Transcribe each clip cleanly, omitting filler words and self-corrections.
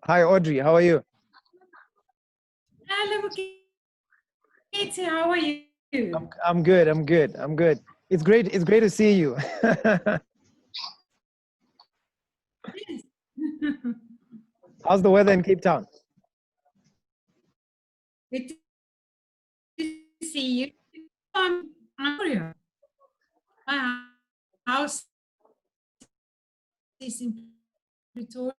Hi, Audrey. How are you? Hello, Katie. How are you? I'm good. I'm good. I'm good. It's great. It's great to see you. How's the weather in Cape Town? Good to see you. I'm Pretoria. My house is in Pretoria.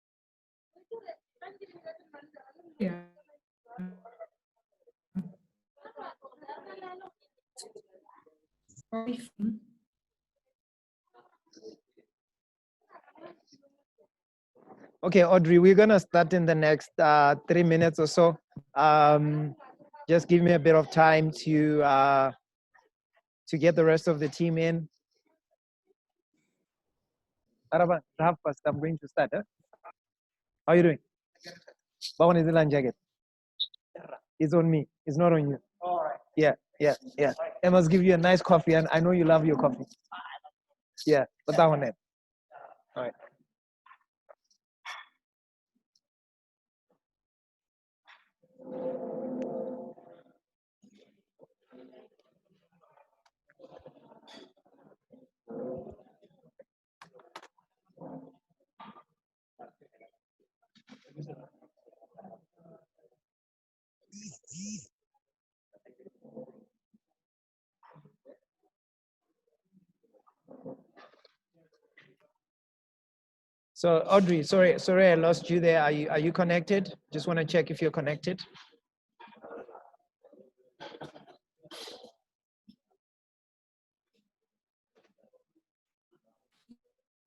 Okay, Audrey, we're gonna start in the next 3 minutes or so. Just give me a bit of time to get the rest of the team in. Araba, half past. I'm going to start. Huh? How are you doing? Bawon is the land jacket. It's on me. It's not on you. All right. Yeah, yeah, yeah. I must give you a nice coffee, and I know you love your coffee. Yeah, but that one. All right. So Audrey, sorry, I lost you there. Are you connected? Just want to check if you're connected.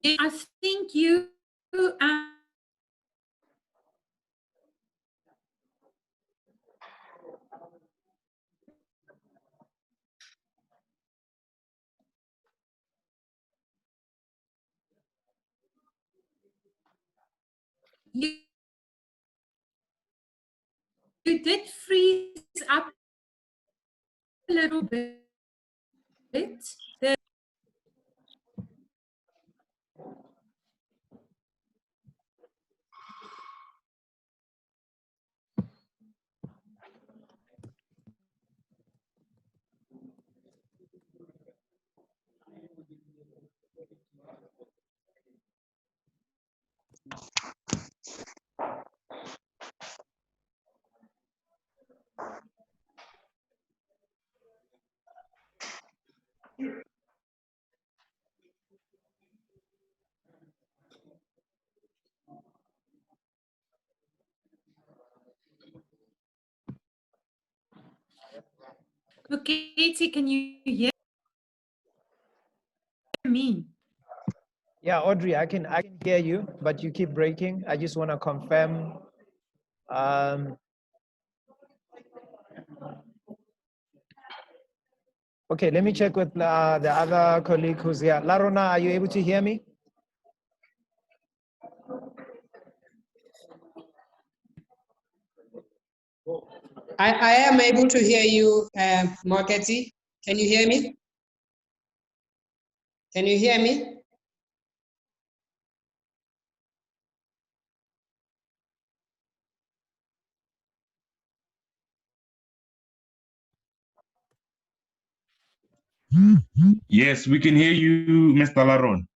I think you you did freeze up a little bit. Okay, Katie, can you hear me? Yeah, Audrey, I can hear you, but you keep breaking. I just want to confirm. Okay, let me check with the other colleague who's here. Larona, are you able to hear me? I am able to hear you, Marketing. Can you hear me? Can you hear me? Yes, we can hear you, Mr. Laron.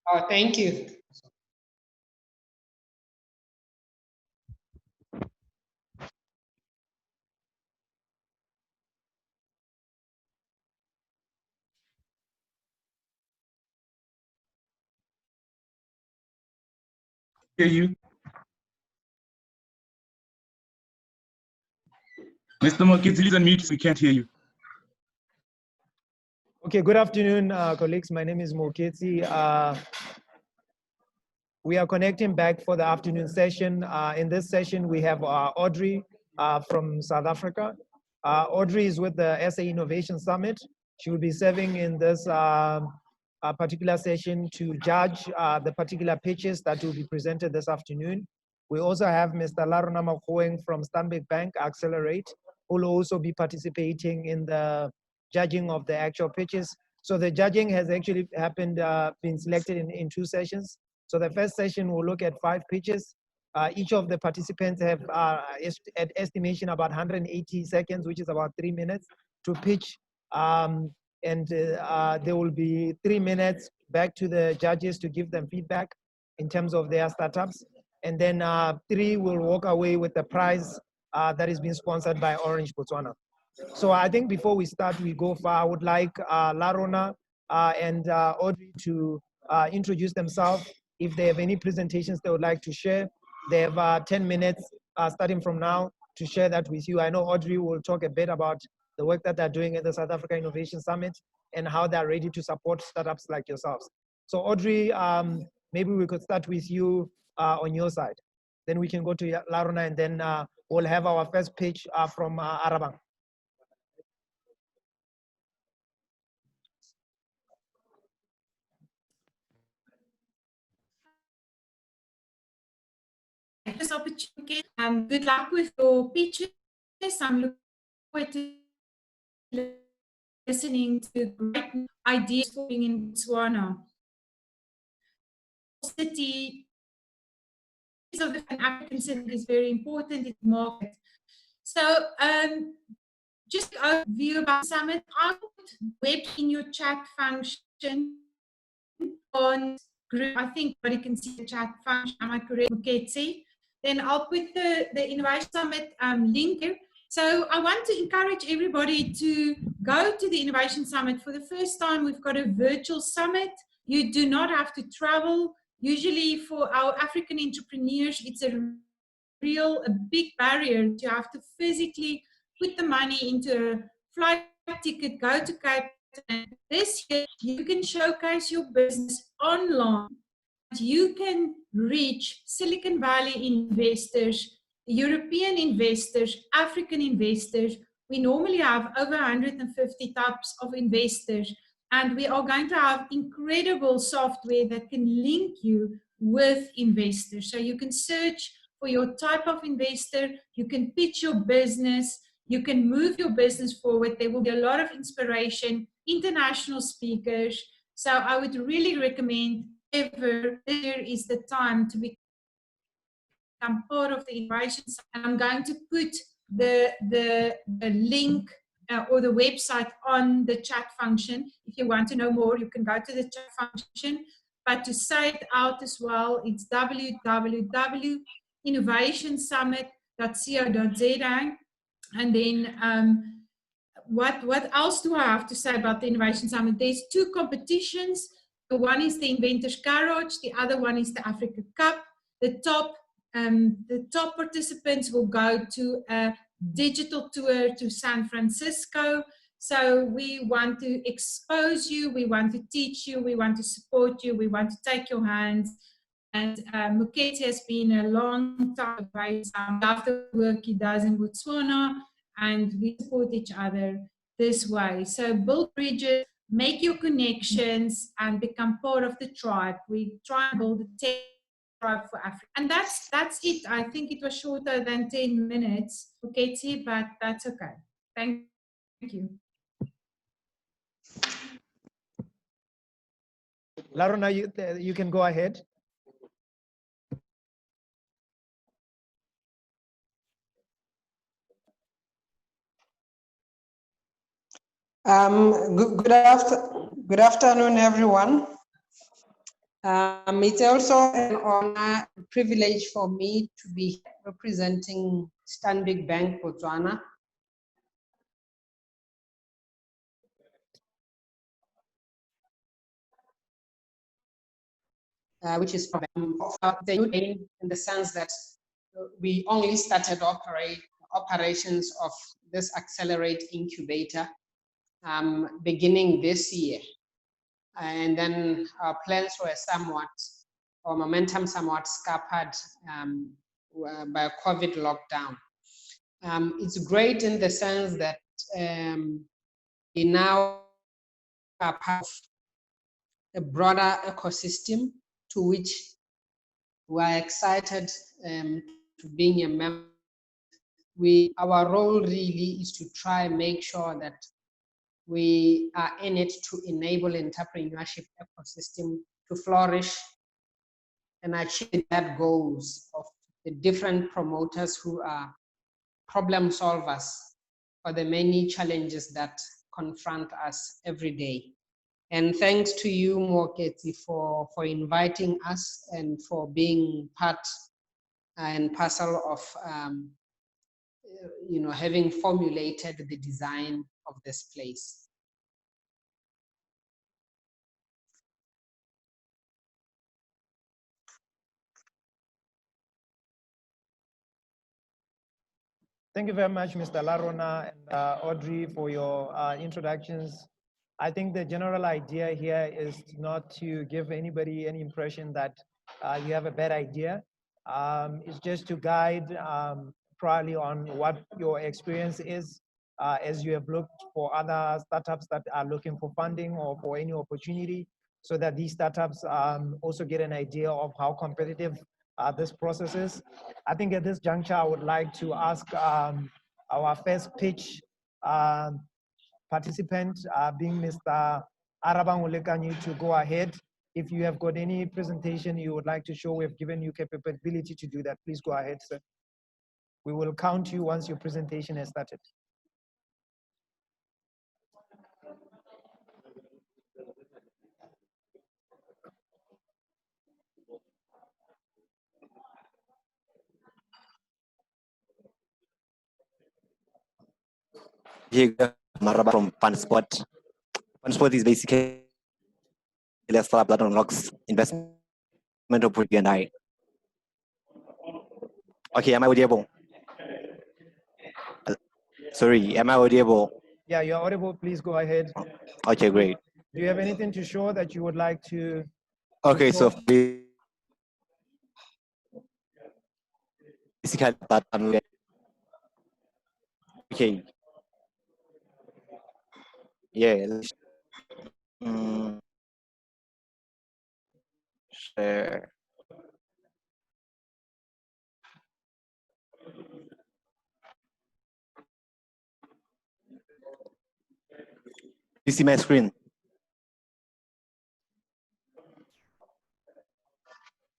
Oh, thank you. Hear you. Mr. Mokitsi, please unmute. We can't hear you. Okay, good afternoon, colleagues. My name is Moketsi. We are connecting back for the afternoon session. In this session, we have Audrey from South Africa. Audrey is with the SA Innovation Summit. She will be serving in this particular session to judge the particular pitches that will be presented this afternoon. We also have Mr. Larona Makhoeng from Stanbic Bank Accelerate, who will also be participating in the judging of the actual pitches. So the judging has actually happened, been selected in 2 sessions. So the first session will look at 5 pitches. Each of the participants have at estimation about 180 seconds, which is about 3 minutes to pitch. There will be 3 minutes back to the judges to give them feedback in terms of their startups. And then 3 will walk away with the prize that is being sponsored by Orange Botswana. So I think before we start, we go far, I would like Larona and Audrey to introduce themselves. If they have any presentations they would like to share, they have 10 minutes starting from now to share that with you. I know Audrey will talk a bit about the work that they're doing at the South Africa Innovation Summit and how they're ready to support startups like yourselves. So Audrey, maybe we could start with you on your side. Then we can go to Larona, and then we'll have our first pitch from Arabang. This opportunity. Good luck with your pitches. I'm looking forward to listening to great ideas for being in Botswana. City of the African city is very important in the market. So just a view about Summit. I would web in your chat function on group. I think you can see the chat function. Am I correct, Muketsi? Then I'll put the Innovation Summit link here. So I want to encourage everybody to go to the Innovation Summit. For the first time, we've got a virtual summit. You do not have to travel. Usually for our African entrepreneurs, it's a big barrier to have to physically put the money into a flight ticket, go to Cape Town. This year, you can showcase your business online. You can reach Silicon Valley investors, European investors, African investors. We normally have over 150 types of investors, and we are going to have incredible software that can link you with investors. So you can search for your type of investor, you can pitch your business, you can move your business forward. There will be a lot of inspiration, international speakers. So I would really recommend ever there is the time to become part of the innovation. And I'm going to put the link or the website on the chat function. If you want to know more, you can go to the chat function. But to say it out as well, it's www.innovationsummit.co.za. And then what else do I have to say about the Innovation Summit? There's 2 competitions. The one is the Inventors Garage, the other one is the Africa Cup. The top participants will go to a digital tour to San Francisco. So we want to expose you, we want to teach you, we want to support you, we want to take your hands. And Mukete has been a long time away. I love the work he does in Botswana, and we support each other this way. So build bridges, make your connections, and become part of the tribe. We try and build a tech tribe for Africa. And that's it. I think it was shorter than 10 minutes, Mukete, but that's okay. Thank you. Larona, you can go ahead. Good afternoon, everyone. It's also an honor and privilege for me to be representing Stanbic Bank Botswana. Which is the new name in the sense that we only started operations of this Accelerate Incubator beginning this year. And then our plans were our momentum somewhat scuppered by a COVID lockdown. It's great in the sense that we now are part of a broader ecosystem to which we are excited to being a member. Our role really is to try and make sure that we are in it to enable entrepreneurship ecosystem to flourish and achieve that goals of the different promoters who are problem solvers for the many challenges that confront us every day. And thanks to you, Moketi, for inviting us and for being part and parcel of having formulated the design of this place. Thank you very much, Mr. Larona and Audrey, for your introductions. I think the general idea here is not to give anybody any impression that you have a bad idea. It's just to guide probably on what your experience is as you have looked for other startups that are looking for funding or for any opportunity, so that these startups also get an idea of how competitive this process is. I think at this juncture, I would like to ask our first pitch participant, being Mr. Arabang Olekanyi, to go ahead. If you have got any presentation you would like to show, we've given you capability to do that. Please go ahead, sir. We will count you once your presentation has started. Maraba from Funspot. Funspot is basically a startup that unlocks investment opportunity and I. Okay, am I audible? Sorry, am I audible? Yeah, you're audible. Please go ahead. Okay, great. Do you have anything to show that you would like to? Okay, so basically that okay. Yeah. Share. You see my screen?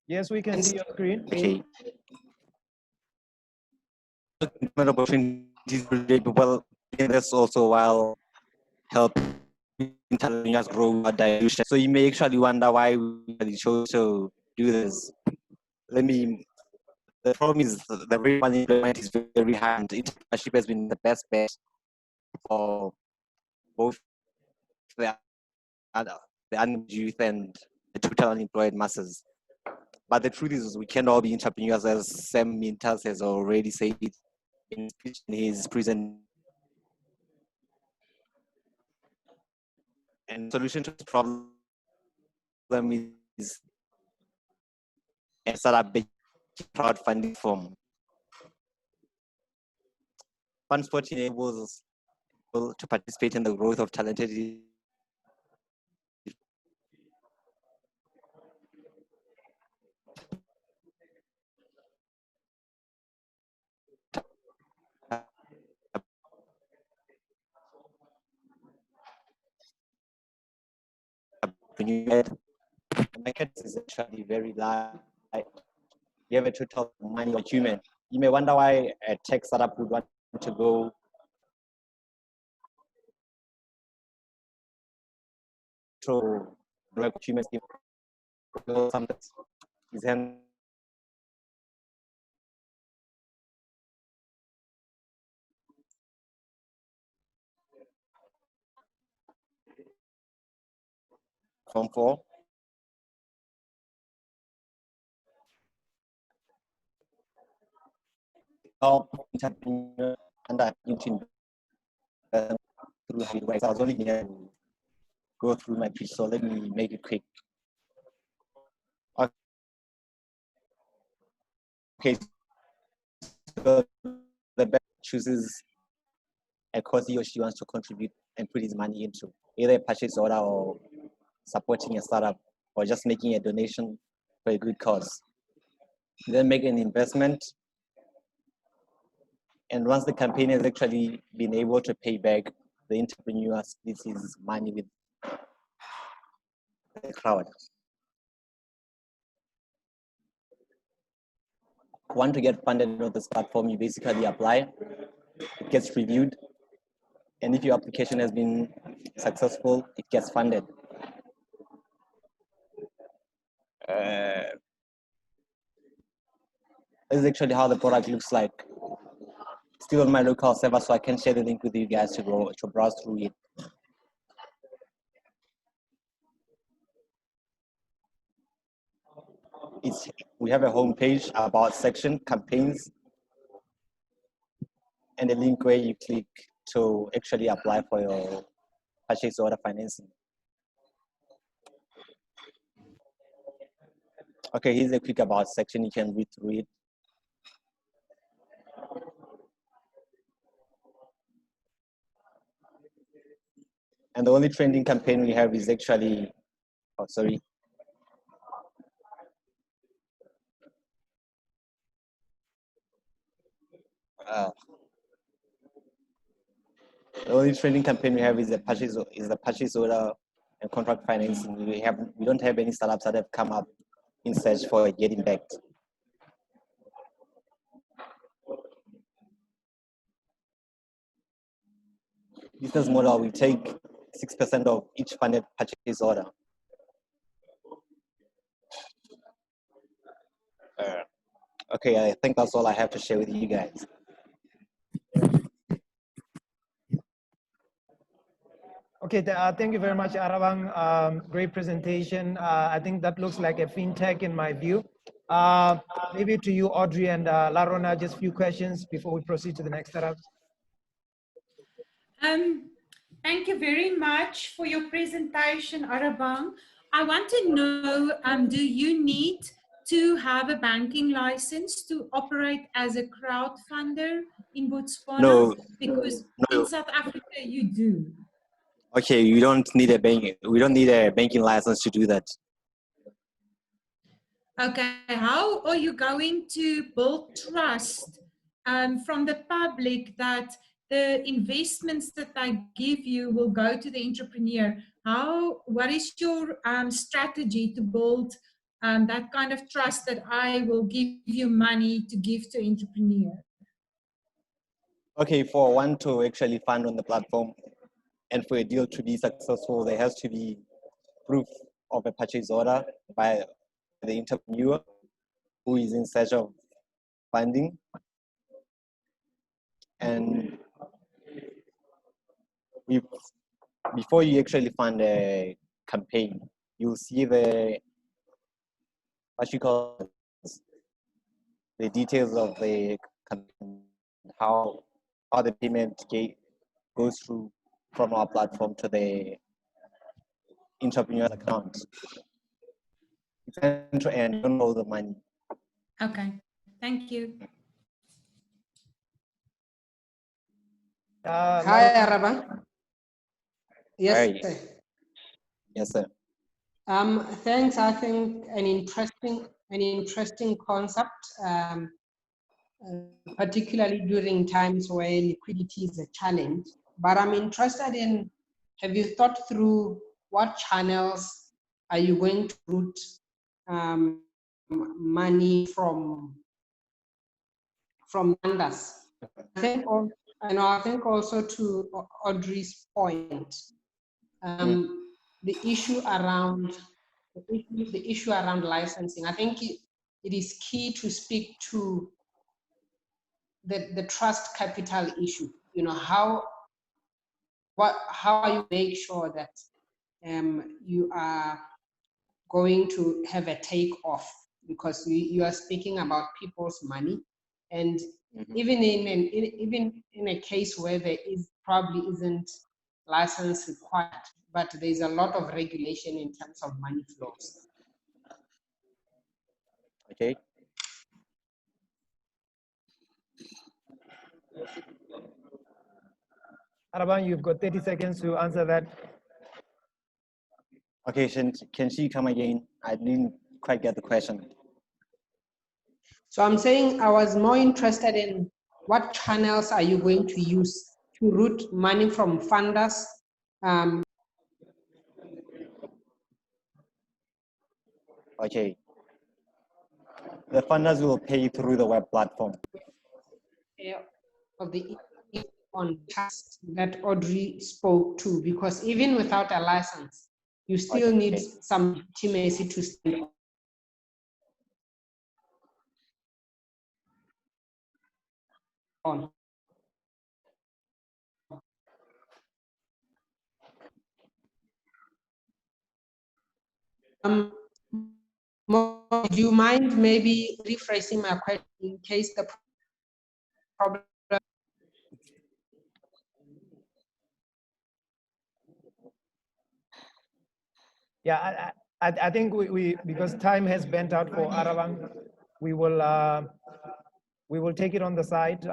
Yes, we can see your screen. Okay. Opportunities for people in this also while helping entrepreneurs grow a dilution. So you may actually wonder why we chose to do this. The problem is the rate of unemployment is very high, and entrepreneurship has been the best bet for both the unemployed youth and the total unemployed masses. But the truth is, we can all be entrepreneurs, as Sam Mintas has already said in his present. And the solution to this problem is a startup crowdfunding form. Fundspot enables people to participate in the growth of talented the market is actually very large. You have a total money of human. You may wonder why a tech startup would want to go to black human something is from 4. Now, under YouTube through advice. I was only here to go through my pitch, so let me make it quick. Okay, so the best chooses a cause he or she wants to contribute and put his money into, either a purchase order or supporting a startup or just making a donation for a good cause. Then make an investment, and once the campaign has actually been able to pay back, the entrepreneur splits his money with the crowd. want to get funded on this platform, you basically apply, it gets reviewed, and if your application has been successful, it gets funded. This is actually how the product looks like. Still on my local server, so I can share the link with you guys to go to browse through it. We have a home page, about section, campaigns, and a link where you click to actually apply for your purchase order financing. Okay, here's a quick about section. You can read through it. And the only trending campaign we have is actually, oh, sorry. The only trending campaign we have is the purchase order and contract financing. We don't have any startups that have come up in search for getting backed. Business model, we take 6% of each funded purchase order. Okay, I think that's all I have to share with you guys. Okay, thank you very much, Arabang. Great presentation. I think that looks like a fintech in my view. Maybe to you, Audrey and Larona, just a few questions before we proceed to the next setup. Thank you very much for your presentation, Arabang. I want to know, do you need to have a banking license to operate as a crowdfunder in Botswana? No. Because no. in South Africa, you do. Okay, we don't need a banking license to do that. Okay, how are you going to build trust from the public that the investments that they give you will go to the entrepreneur? What is your strategy to build that kind of trust that I will give you money to give to entrepreneur? Okay, for one to actually fund on the platform and for a deal to be successful, there has to be proof of a purchase order by the entrepreneur who is in search of funding. And before you actually fund a campaign, you'll see the details of the campaign, how the payment goes through from our platform to the entrepreneur's account. It's end to end, you don't know the money. Okay, thank you. Hi, Arabang. Yes, Hi. Yes, sir. Thanks. I think an interesting concept, particularly during times where liquidity is a challenge. But I'm interested in, have you thought through what channels are you going to route money from funders? I think also to Audrey's point, the issue around licensing. I think it is key to speak to the trust capital issue. You know, how you make sure that you are going to have a take off, because you are speaking about people's money, and even in a case where there probably isn't license required, but there's a lot of regulation in terms of money flows. Okay. Arabang, you've got 30 seconds to answer that. Okay, can she come again? I didn't quite get the question. So I'm saying I was more interested in what channels are you going to use to route money from funders? Okay. The funders will pay through the web platform. Of the on trust that Audrey spoke to, because even without a license, you still need some legitimacy to stand on. Do you mind maybe rephrasing my question in case the problem? Yeah, I think we because time has bent out for Arabang, we will take it on the side.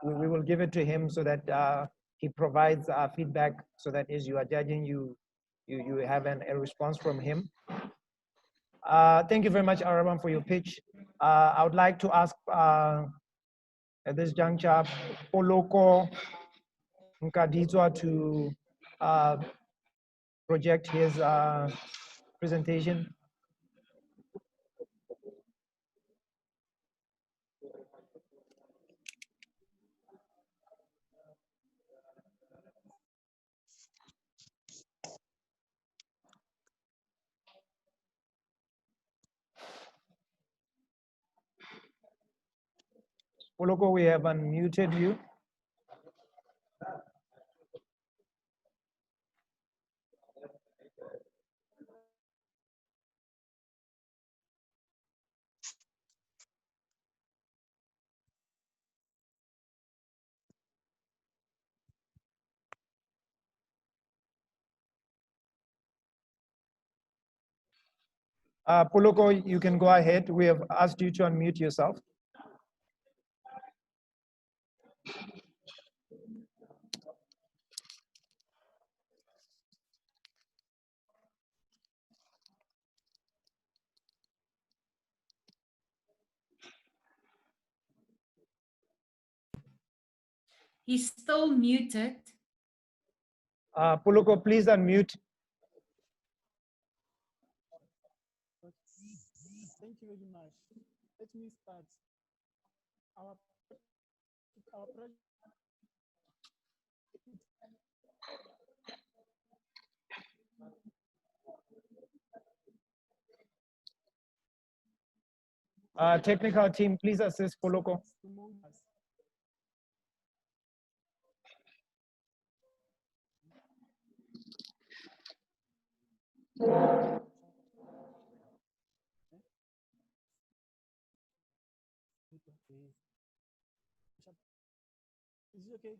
We will give it to him so that he provides feedback, so that as you are judging, you have a response from him. Thank you very much, Arabang, for your pitch. I would like to ask at this juncture, Poloko Nkaditwa to project his presentation. Poloko, we have unmuted you. Poloko, you can go ahead. We have asked you to unmute yourself. He's still muted. Poloko, please unmute. Thank you very much. Let me start. Our project. Technical team, please assist Poloko. Is it okay?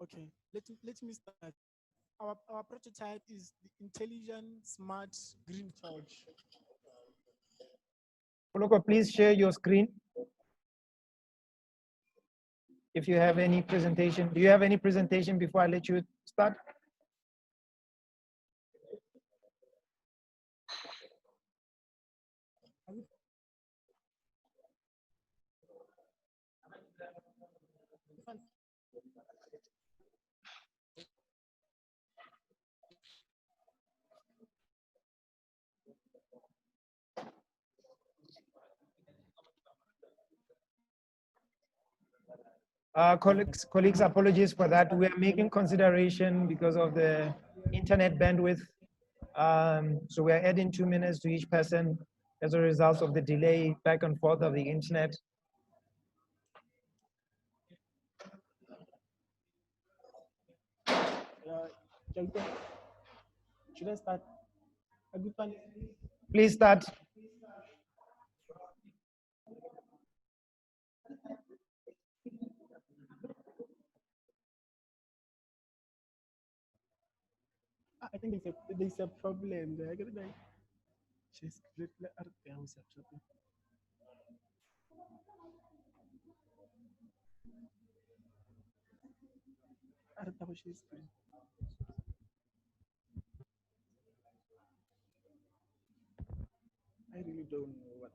Okay, let me start. Our prototype is the intelligent, smart, green torch. Poloko, please share your screen. If you have any presentation, do you have any presentation before I let you start? Colleagues, apologies for that. We are making consideration because of the internet bandwidth. So we are adding 2 minutes to each person as a result of the delay back and forth of the internet. Should I start? Please start. I think there's a problem there. She's I really don't know what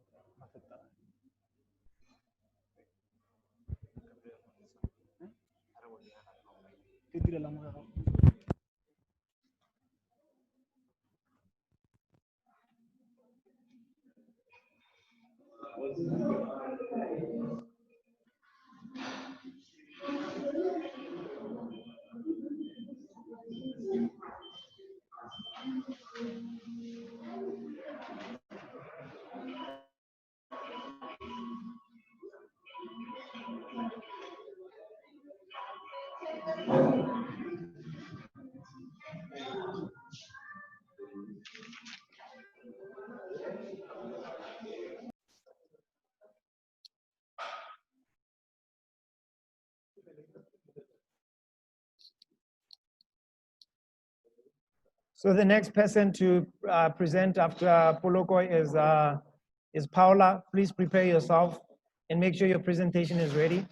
So the next person to present after Poloko is Paula. Please prepare yourself and make sure your presentation is ready.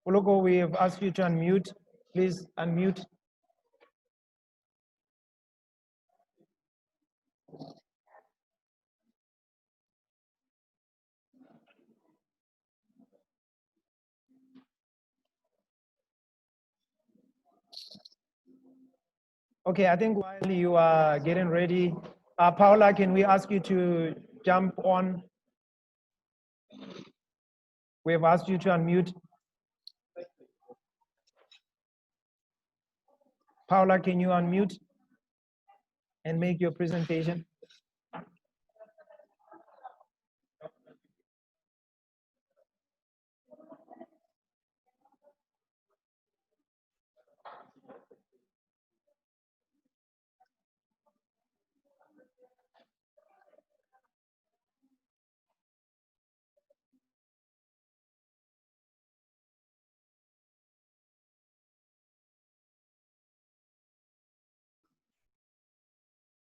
Poloko, we have asked you to unmute. Please unmute. Okay, I think while you are getting ready, Paula, can we ask you to jump on? We have asked you to unmute. Paula, can you unmute and make your presentation?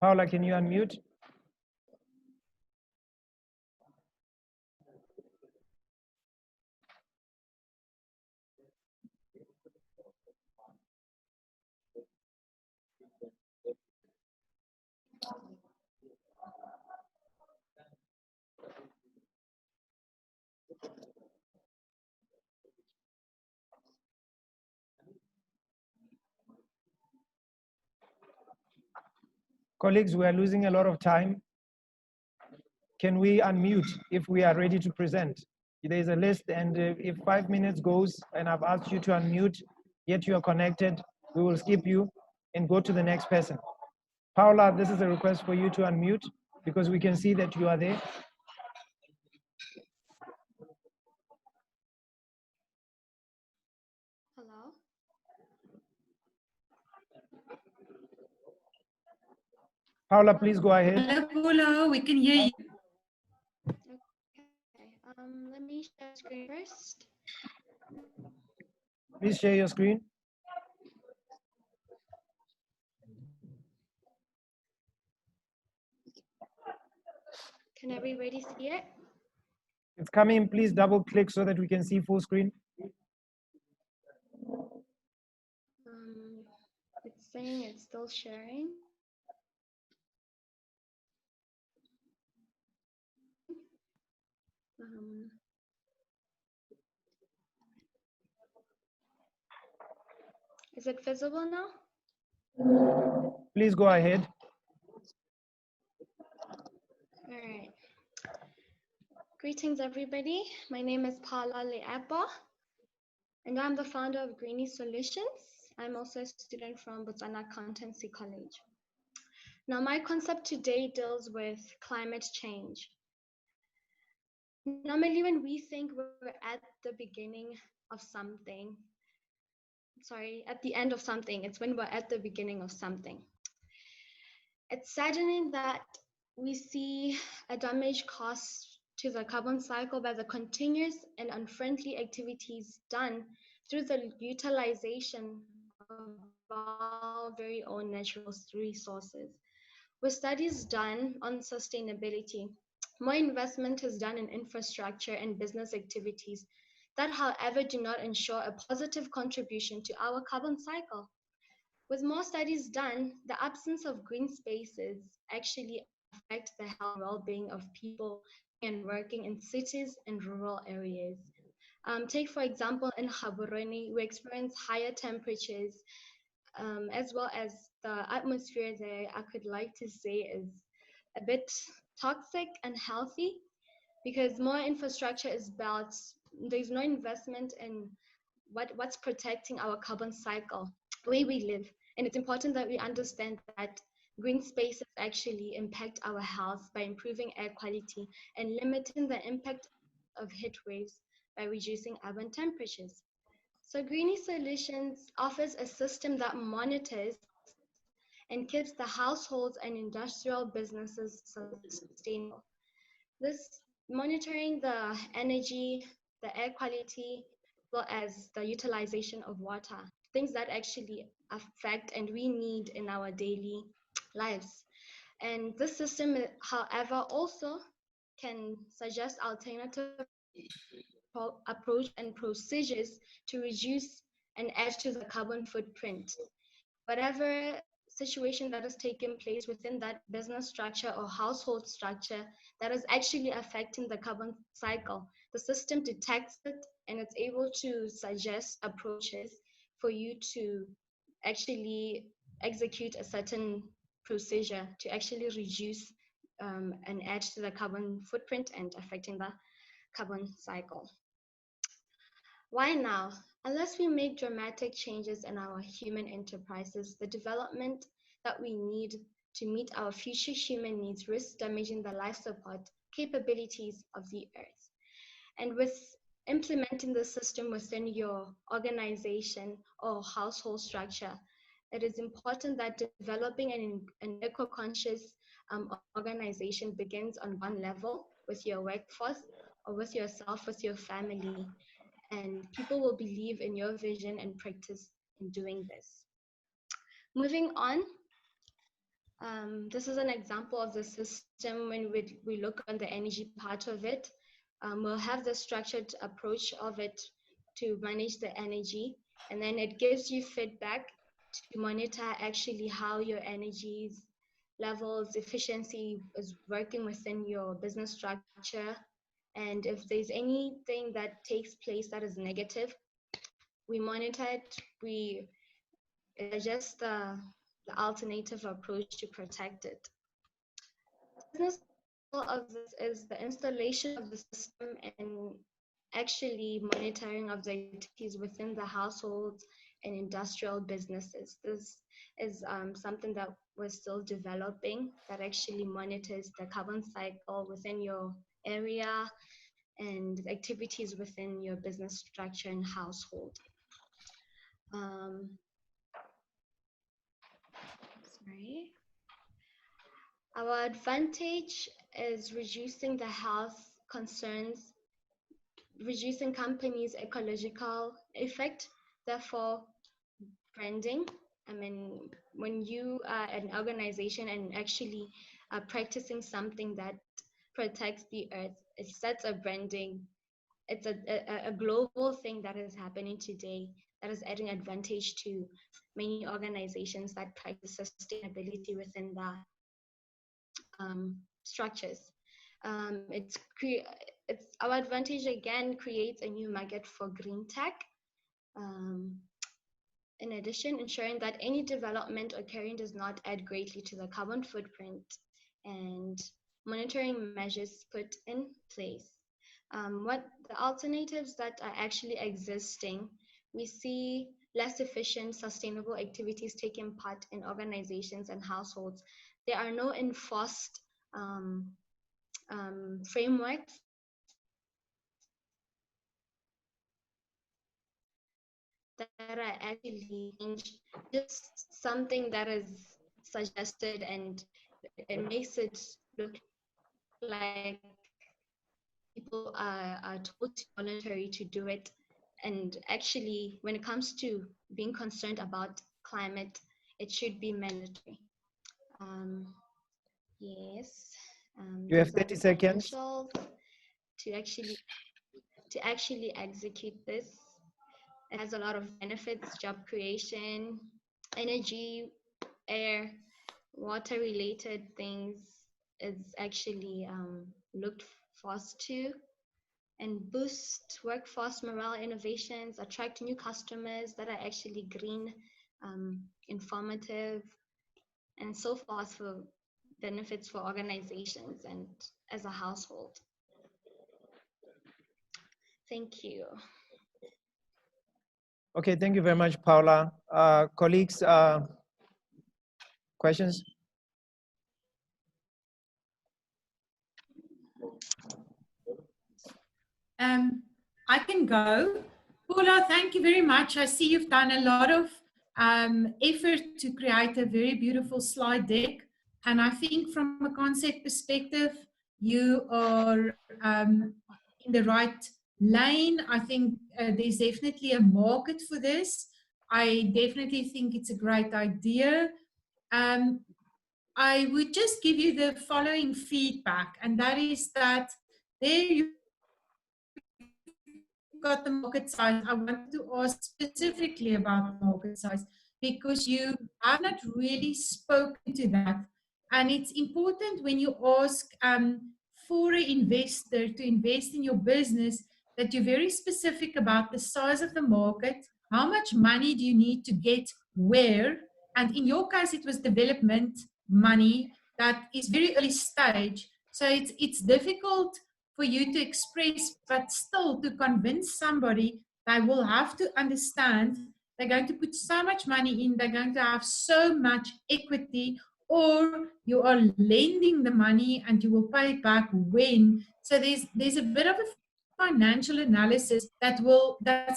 Paula, can you unmute? Colleagues, we are losing a lot of time. Can we unmute if we are ready to present? There's a list, and if 5 minutes goes and I've asked you to unmute, yet you are connected, we will skip you and go to the next person. Paula, this is a request for you to unmute because we can see that you are there. Hello? Paula, please go ahead. Hello, Paula, we can hear you. Okay, let me share screen first. Please share your screen. Can everybody see it? It's coming, please double click so that we can see full screen. It's saying it's still sharing. Is it visible now? Please go ahead. All right. Greetings, everybody. My name is Paula Leapa, and I'm the founder of Greenie Solutions. I'm also a student from Botswana Accountancy College. Now, my concept today deals with climate change. Normally, when we think we're at the beginning of something, at the end of something, it's when we're at the beginning of something. It's saddening that we see a damage caused to the carbon cycle by the continuous and unfriendly activities done through the utilization of our very own natural resources. With studies done on sustainability, more investment is done in infrastructure and business activities that, however, do not ensure a positive contribution to our carbon cycle. With more studies done, the absence of green spaces actually affect the health and well-being of people and working in cities and rural areas. Take, for example, in Gaborone, we experience higher temperatures, as well as the atmosphere there, I could like to say, is a bit toxic and unhealthy, because more infrastructure is built. There's no investment in what's protecting our carbon cycle, where we live. And it's important that we understand that green spaces actually impact our health by improving air quality and limiting the impact of heat waves by reducing urban temperatures. So Greenie Solutions offers a system that monitors and keeps the households and industrial businesses sustainable. This monitoring the energy, the air quality, as well as the utilization of water, things that actually affect and we need in our daily lives. And this system, however, also can suggest alternative approach and procedures to reduce and add to the carbon footprint. Whatever situation that has taken place within that business structure or household structure that is actually affecting the carbon cycle, the system detects it and it's able to suggest approaches for you to actually execute a certain procedure to actually reduce and add to the carbon footprint and affecting the carbon cycle. Why now? Unless we make dramatic changes in our human enterprises, the development that we need to meet our future human needs risks damaging the life support capabilities of the earth. And with implementing the system within your organization or household structure, it is important that developing an eco-conscious organization begins on one level with your workforce or with yourself, with your family. And people will believe in your vision and practice in doing this. Moving on, this is an example of the system when we look on the energy part of it. We'll have the structured approach of it to manage the energy, and then it gives you feedback to monitor actually how your energy levels, efficiency is working within your business structure. And if there's anything that takes place that is negative, we monitor it, we adjust the alternative approach to protect it. The business of this is the installation of the system and actually monitoring of the activities within the households and industrial businesses. This is something that we're still developing, that actually monitors the carbon cycle within your area and activities within your business structure and household. Sorry. Our advantage is reducing the health concerns, reducing companies' ecological effect, therefore branding. I mean, when you are an organization and actually are practicing something that protects the earth, it sets a branding. It's a global thing that is happening today that is adding advantage to many organizations that practice sustainability within the structures. It's our advantage again creates a new market for green tech. In addition, ensuring that any development occurring does not add greatly to the carbon footprint, and monitoring measures put in place. What the alternatives that are actually existing, we see less efficient, sustainable activities taking part in organizations and households. There are no enforced frameworks that are actually just something that is suggested, and it makes it look like people are told voluntary to do it. And actually, when it comes to being concerned about climate, it should be mandatory. Yes. You have 30 seconds. To actually execute this. It has a lot of benefits: job creation, energy, air, water related things, is actually looked forward to and boost workforce morale innovations, attract new customers that are actually green, informative, and so forth for benefits for organizations and as a household. Thank you. Okay, thank you very much, Paula. Colleagues, questions? I can go. Paula, thank you very much. I see you've done a lot of effort to create a very beautiful slide deck. And I think from a concept perspective, you are in the right lane. I think there's definitely a market for this. I definitely think it's a great idea. I would just give you the following feedback, and that is that there you got the market size. I want to ask specifically about market size because you have not really spoken to that. And it's important when you ask for an investor to invest in your business that you're very specific about the size of the market, how much money do you need to get where, and in your case it was development money that is very early stage. So it's difficult for you to express, but still to convince somebody, they will have to understand they're going to put so much money in, they're going to have so much equity, or you are lending the money and you will pay it back when. So there's a bit of a financial analysis that's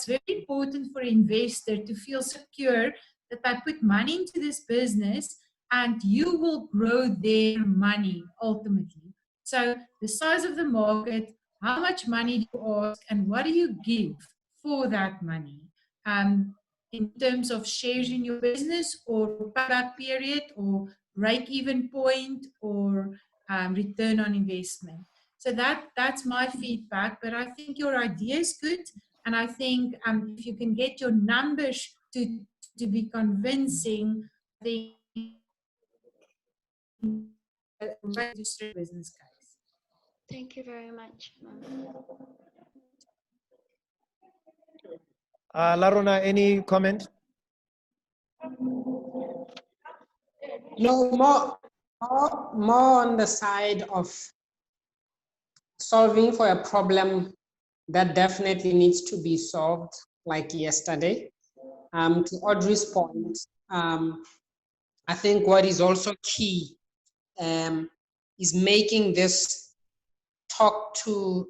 very important for an investor to feel secure that they put money into this business and you will grow their money ultimately. So the size of the market, how much money do you ask, and what do you give for that money? In terms of shares in your business or payback period or break-even point or return on investment. So that's my feedback, but I think your idea is good. And I think if you can get your numbers to be convincing, I think a registered business case. Thank you very much, ma'am. Larona, any comment? No, more on the side of solving for a problem that definitely needs to be solved, like yesterday. To Audrey's point, I think what is also key is making this talk to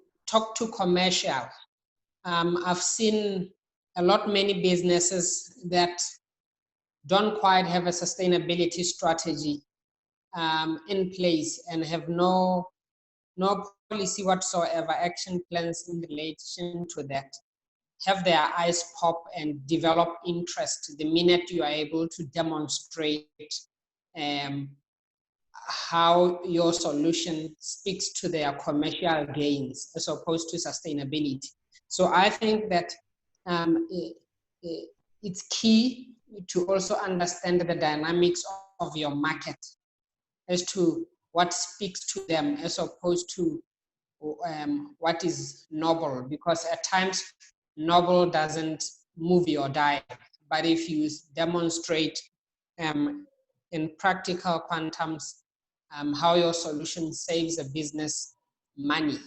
commercial. I've seen many businesses that don't quite have a sustainability strategy in place and have no policy whatsoever, action plans in relation to that. Have their eyes pop and develop interest the minute you are able to demonstrate how your solution speaks to their commercial gains as opposed to sustainability. So I think that it's key to also understand the dynamics of your market as to what speaks to them as opposed to what is novel, because at times novel doesn't move your dial, but if you demonstrate in practical quantums how your solution saves a business money,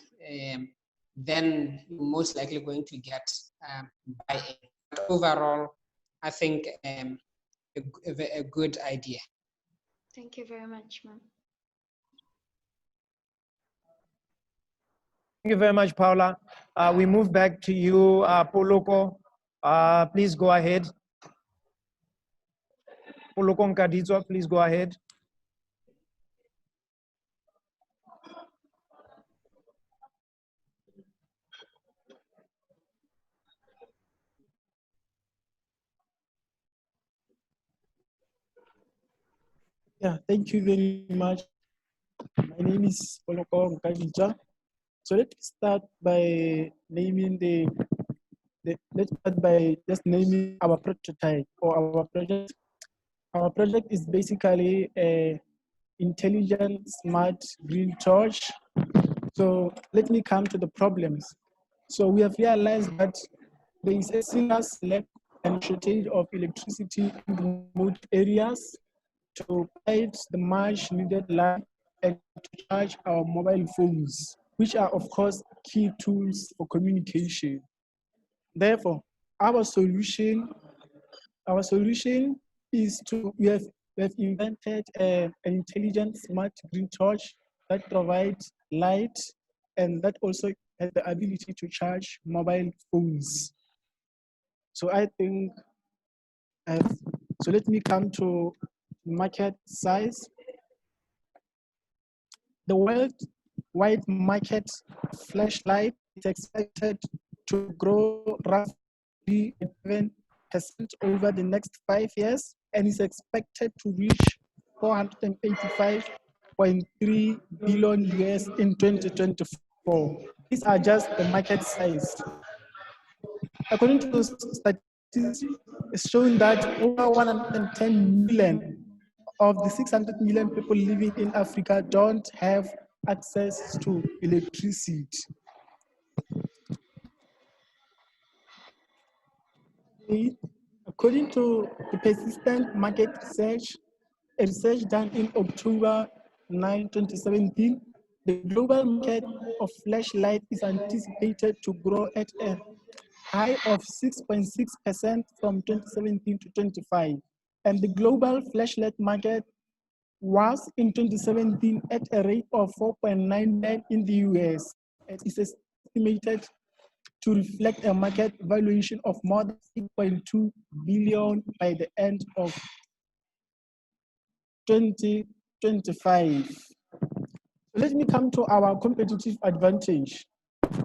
then you're most likely going to get buy-in. But overall, I think a good idea. Thank you very much, ma'am. Thank you very much, Paula. We move back to you, Poloko. Please go ahead. Poloko Nkadizwa, please go ahead. Yeah, thank you very much. My name is Poloko Nkadizwa. So let's start by naming let's start by just naming our prototype or our project. Our project is basically a intelligent, smart, green torch. So let me come to the problems. So we have realized that there is a serious lack and shortage of electricity in remote areas to provide the much needed light and to charge our mobile phones, which are of course key tools for communication. Therefore, our solution is we have invented an intelligent smart green torch that provides light and that also has the ability to charge mobile phones. So I think, so let me come to market size. The worldwide market flashlight is expected to grow roughly 7% over the next 5 years and is expected to reach 485.3 billion US in 2024. These are just the market size. According to statistics, it's shown that over 110 million of the 600 million people living in Africa don't have access to electricity. According to the persistent market research, a research done in October 9, 2017, the global market of flashlight is anticipated to grow at a high of 6.6% from 2017 to 25. And the global flashlight market was in 2017 at a rate of 4.99 in the US. It is estimated to reflect a market valuation of more than 6.2 billion by the end of 2025. Let me come to our competitive advantage.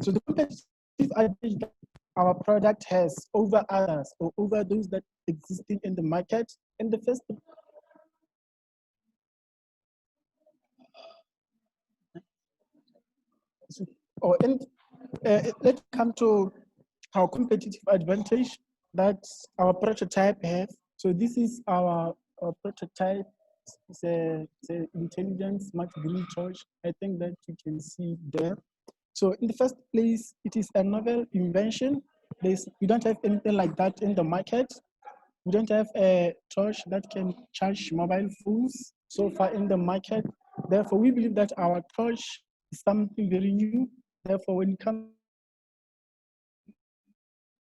So the competitive advantage that our product has over others or over those that existing in the market. And the first let's come to our competitive advantage that our prototype has. So this is our prototype. It's a intelligent smart green torch. I think that you can see there. So in the first place, it is a novel invention. We don't have anything like that in the market. We don't have a torch that can charge mobile phones so far in the market. Therefore, we believe that our torch is something very new. Therefore, when it comes,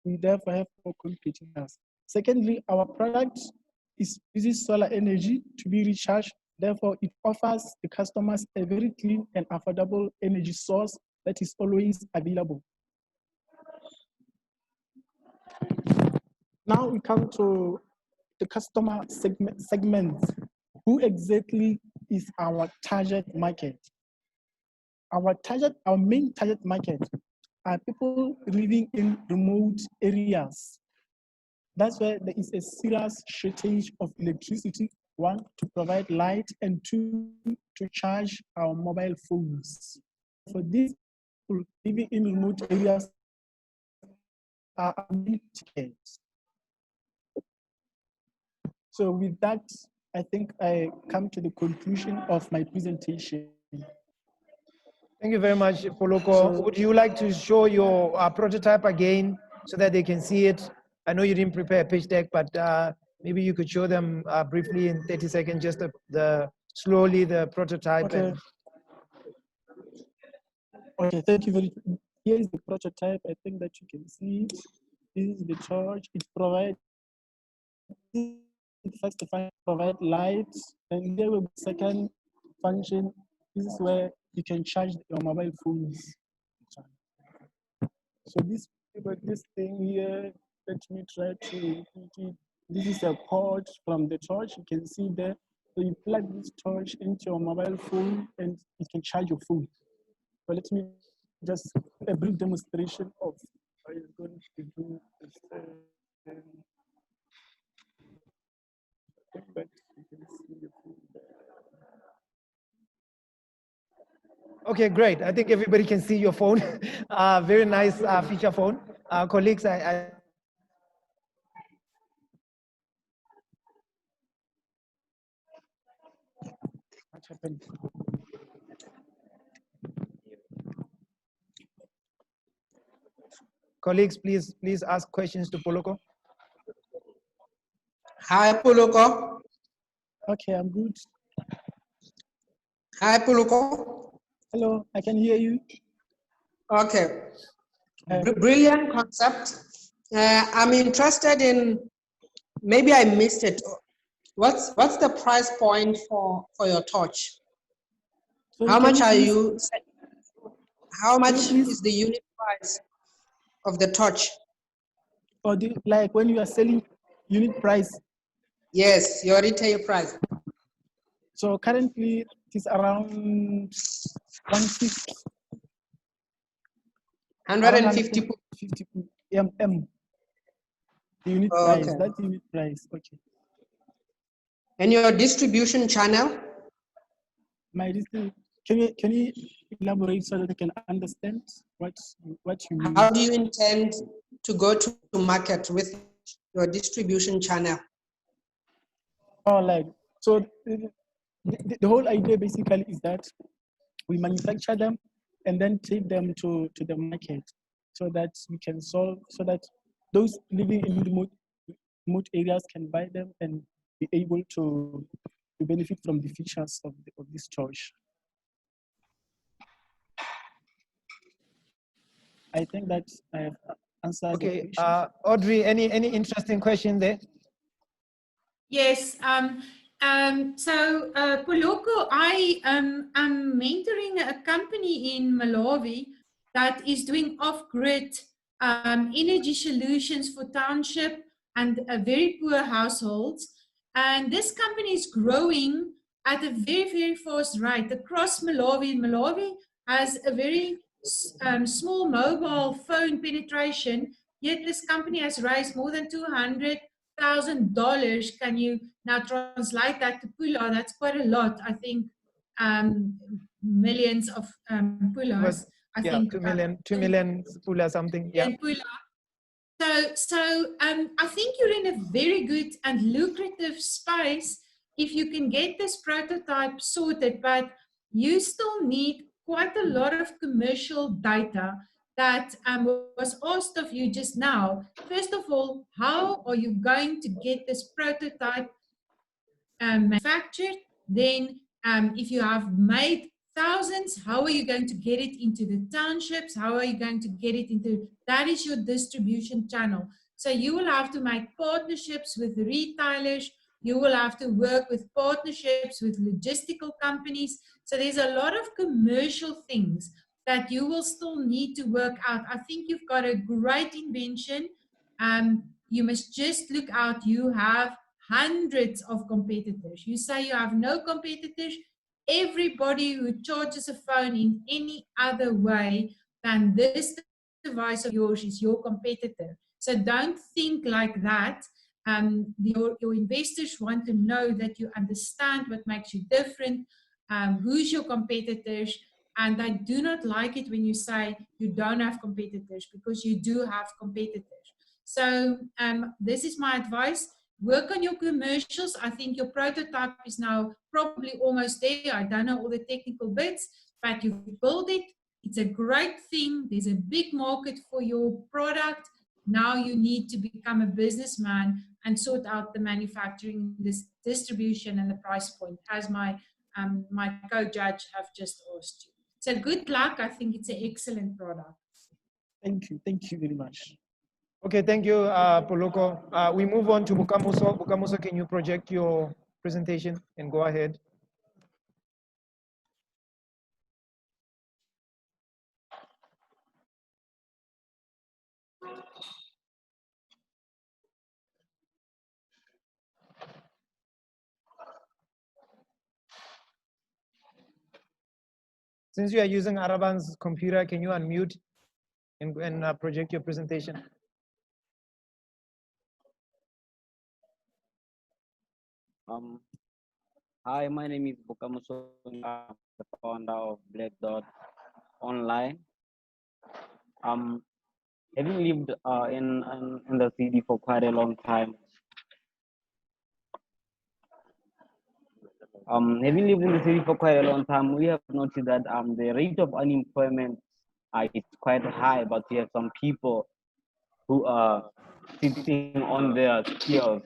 we therefore have more competitors. Secondly, our product uses solar energy to be recharged. Therefore, it offers the customers a very clean and affordable energy source that is always available. Now we come to the customer segment. Who exactly is our target market? Our main target market are people living in remote areas. That's where there is a serious shortage of electricity, one, to provide light, and two, to charge our mobile phones. For these people living in remote areas are our main targets. So with that, I think I come to the conclusion of my presentation. Thank you very much, Poloko. Would you like to show your prototype again so that they can see it? I know you didn't prepare a pitch deck, but maybe you could show them briefly in 30 seconds, just slowly the prototype. Okay. Okay, thank you very much. Here is the prototype. I think that you can see it. This is the charge. It provides first to provide light, and there will be second function. This is where you can charge your mobile phones. So this thing here, let me try to repeat it. This is a port from the torch. You can see there. So you plug this torch into your mobile phone and it can charge your phone. So let me just a brief demonstration of how it's going to do this. But you can see the phone there. Okay, great. I think everybody can see your phone. Very nice feature phone. Colleagues, happened? Colleagues, please ask questions to Poloko. Hi, Poloko. Okay, I'm good. Hi, Poloko. Hello, I can hear you. Okay. Brilliant concept. I'm interested in, maybe I missed it. What's the price point for your torch? Sorry, How can much are please- you? How much please- is the unit price of the torch? Or like when you are selling unit price? Yes, your retail price. So currently it is around 150. 150. 50 mm. The unit Okay. price, that's unit price, okay. And your distribution channel? My can you elaborate so that I can understand what you mean? How do you intend to go to market with your distribution channel? Oh, like, so the whole idea basically is that we manufacture them and then take them to the market so that we can solve, so that those living in remote areas can buy them and be able to benefit from the features of this torch. I think that I have answered the Okay, question. Audrey, any interesting question there? Yes. So, Poloko, I am mentoring a company in Malawi that is doing off-grid energy solutions for township and very poor households. And this company is growing at a very, very fast rate across Malawi. Malawi has a very small mobile phone penetration, yet this company has raised more than $200,000. Can you now translate that to pula? That's quite a lot. I think millions of pulas. I think 2 million pula something. Yeah. pula. So I think you're in a very good and lucrative space if you can get this prototype sorted, but you still need quite a lot of commercial data that was asked of you just now. First of all, how are you going to get this prototype manufactured? Then if you have made thousands, how are you going to get it into the townships? How are you going to get it into, that is your distribution channel. So you will have to make partnerships with retailers. You will have to work with partnerships with logistical companies. So there's a lot of commercial things that you will still need to work out. I think you've got a great invention. You must just look out. You have hundreds of competitors. You say you have no competitors. Everybody who charges a phone in any other way than this device of yours is your competitor. So don't think like that. Your investors want to know that you understand what makes you different, who's your competitors, and I do not like it when you say you don't have competitors, because you do have competitors. So this is my advice. Work on your commercials. I think your prototype is now probably almost there. I don't know all the technical bits, but you've built it. It's a great thing. There's a big market for your product. Now you need to become a businessman and sort out the manufacturing, this distribution, and the price point, as my co-judge have just asked you. So good luck. I think it's an excellent product. Thank you very much. Okay, thank you, Poloko. We move on to Bukamuso. Bukamuso, can you project your presentation and go ahead? Since you are using Araban's computer, can you unmute and project your presentation? Hi, my name is Bukamuso. I'm the founder of Black Dot Online. Having lived in the city for quite a long time, Having lived in the city for quite a long time, we have noticed that the rate of unemployment is quite high, but we have some people who are sitting on their skills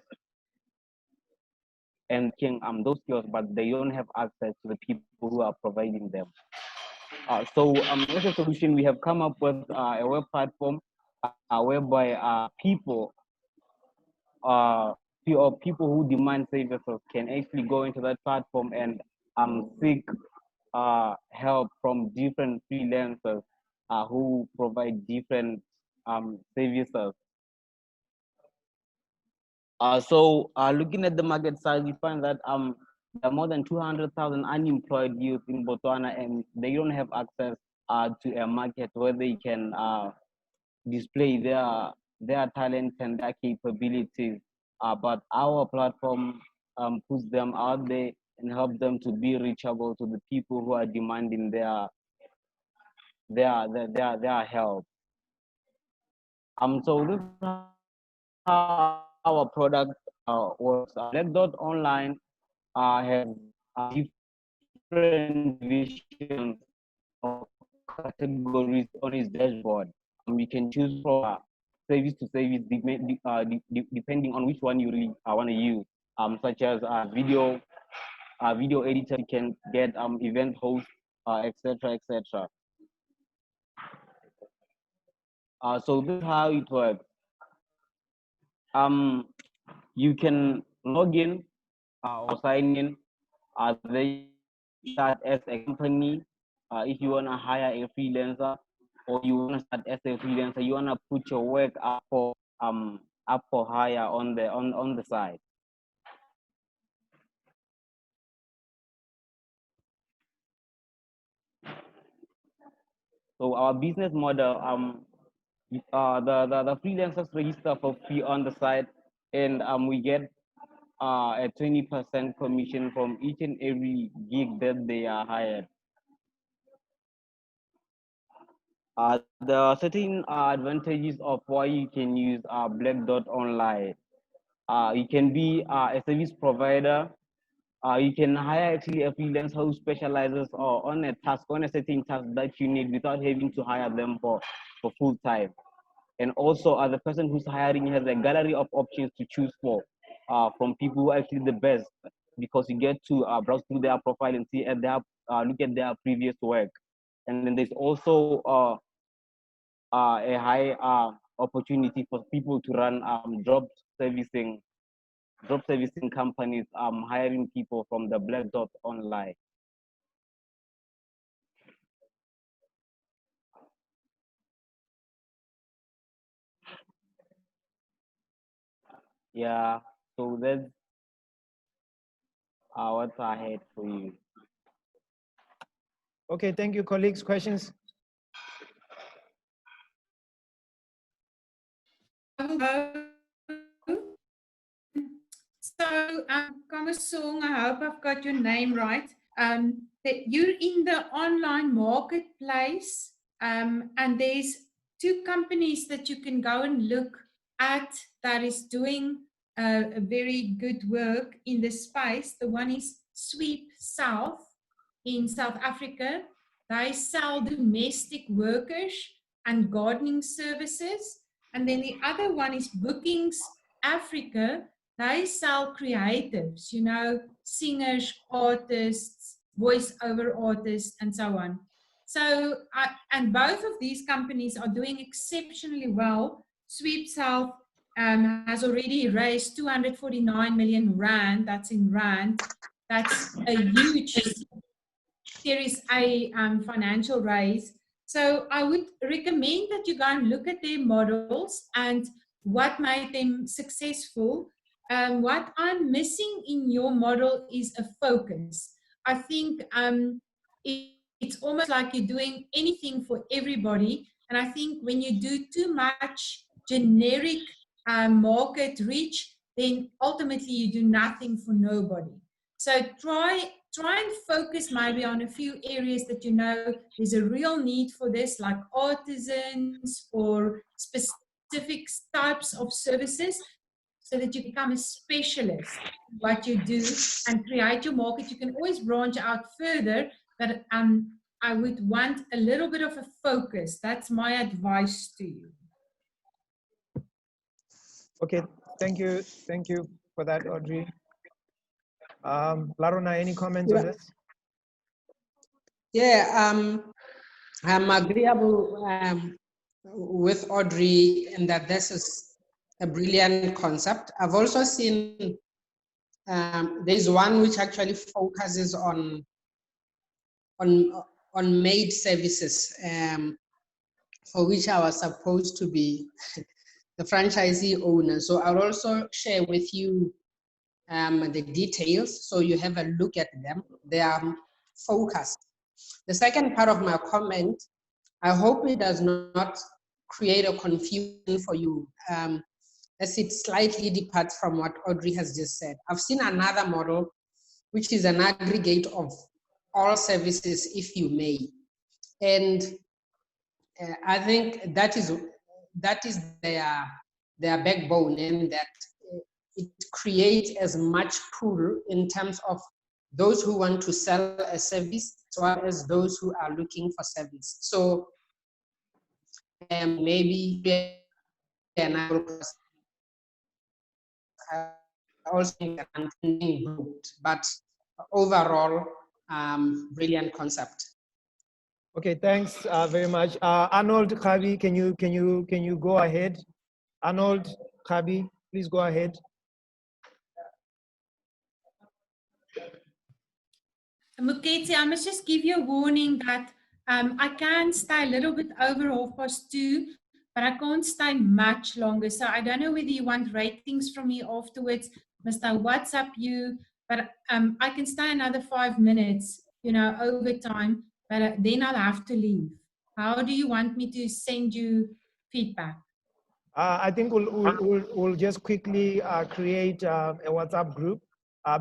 and those skills, but they don't have access to the people who are providing them. So as a solution, we have come up with a web platform whereby people people who demand services can actually go into that platform and seek help from different freelancers who provide different services. So looking at the market size, we find that there are more than 200,000 unemployed youth in Botswana, and they don't have access to a market where they can display their talents and their capabilities. But our platform puts them out there and help them to be reachable to the people who are demanding their help. So this is how our product works. Black.online has different divisions or categories on its dashboard. You can choose from service to service depending on which one you really want to use, such as video editor. You can get event host, etc., etc. So this is how it works. You can log in or sign in. They start as a company. If you wanna hire a freelancer, or you wanna start as a freelancer, you wanna put your work up for hire on the side. So our business model, the freelancers register for free on the site, and we get a 20% commission from each and every gig that they are hired. There are certain advantages of why you can use Black.online. You can be a service provider. You can hire actually a freelancer who specializes on a task, on a certain task that you need, without having to hire them for full time. And also, the person who's hiring has a gallery of options to choose from people who are actually the best, because you get to browse through their profile and see at their look at their previous work. And then there's also a high opportunity for people to run job servicing companies, hiring people from the Black.online. Yeah, so that's what I had for you. Okay, thank you, colleagues. Questions? So, Kamasong, I hope I've got your name right. That you're in the online marketplace, and there's two companies that you can go and look at that is doing a very good work in this space. The one is Sweep South in South Africa. They sell domestic workers and gardening services. And then the other one is Bookings Africa. They sell creatives, you know, singers, artists, voiceover artists, and so on. So, and both of these companies are doing exceptionally well. Sweep South has already raised 249 million rand. That's in rand. That's a huge Series A financial raise. So I would recommend that you go and look at their models and what made them successful. What I'm missing in your model is a focus. I think it's almost like you're doing anything for everybody. And I think when you do too much generic market reach, then ultimately you do nothing for nobody. So try and focus maybe on a few areas that you know there's a real need for this, like artisans or specific types of services. so that you become a specialist in what you do and create your market. You can always branch out further, but I would want a little bit of a focus. That's my advice to you. Okay, thank you for that, Audrey. Larona, any comments on this? Yeah, I'm agreeable with Audrey in that this is a brilliant concept. I've also seen there's one which actually focuses on made services, for which I was supposed to be the franchisee owner. So I'll also share with you the details so you have a look at them. They are focused. The second part of my comment, I hope it does not create a confusion for you, as it slightly departs from what Audrey has just said. I've seen another model, which is an aggregate of all services, if you may. And I think that is their backbone, and that it creates as much pool in terms of those who want to sell a service as well as those who are looking for service. So maybe and I will also but overall, brilliant concept. Okay, thanks very much. Arnold Khabi, can you go ahead? Arnold Khabi, please go ahead. Muketi, I must just give you a warning that I can stay a little bit over 2:30, but I can't stay much longer. So I don't know whether you want ratings from me afterwards. Must I WhatsApp you? But I can stay another 5 minutes, over time, but then I'll have to leave. How do you want me to send you feedback? I think we'll just quickly create a WhatsApp group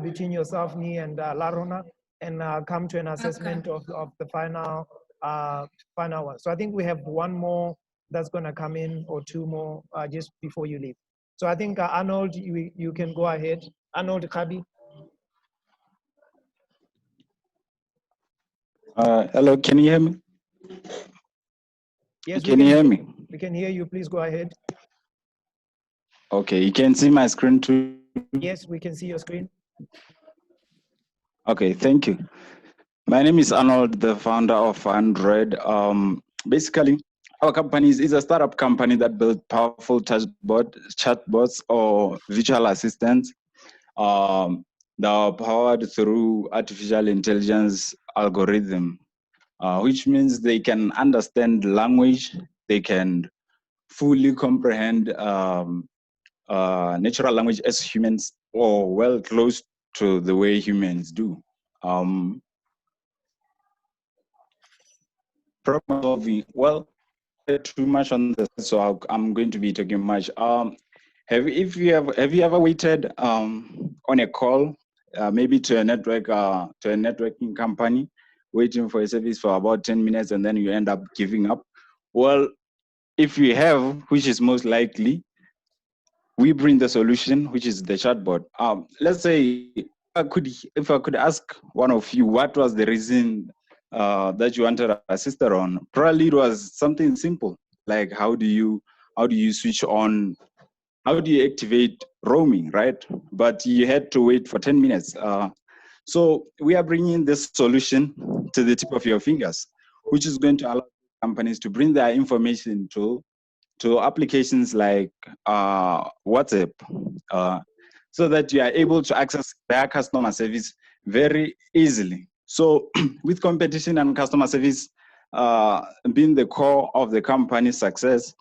between yourself, me, and Larona, and come to an assessment of the final one. So I think we have one more that's going to come in, or two more just before you leave. So I think Arnold, you can go ahead. Arnold Khabi. Hello, can you hear me? Yes, can you hear me? We can hear you. Please go ahead. Okay, you can see my screen too? Yes, we can see your screen. Okay, thank you. My name is Arnold, the founder of Android. Basically, our company is a startup company that builds powerful chatbots or virtual assistants that are powered through artificial intelligence algorithm, which means they can understand language, they can fully comprehend natural language as humans, or well close to the way humans do. Problem solving, well, too much on this, so I'm going to be talking much. Have you ever waited on a call, maybe to a networking company, waiting for a service for about 10 minutes, and then you end up giving up? Well, if you have, which is most likely, we bring the solution, which is the chatbot. Let's say if I could ask one of you, what was the reason that you wanted a sister on? Probably it was something simple, like how do you switch on, how do you activate roaming, right? But you had to wait for 10 minutes. So we are bringing this solution to the tip of your fingers, which is going to allow companies to bring their information to applications like WhatsApp, so that you are able to access their customer service very easily. So with competition and customer service being the core of the company's success,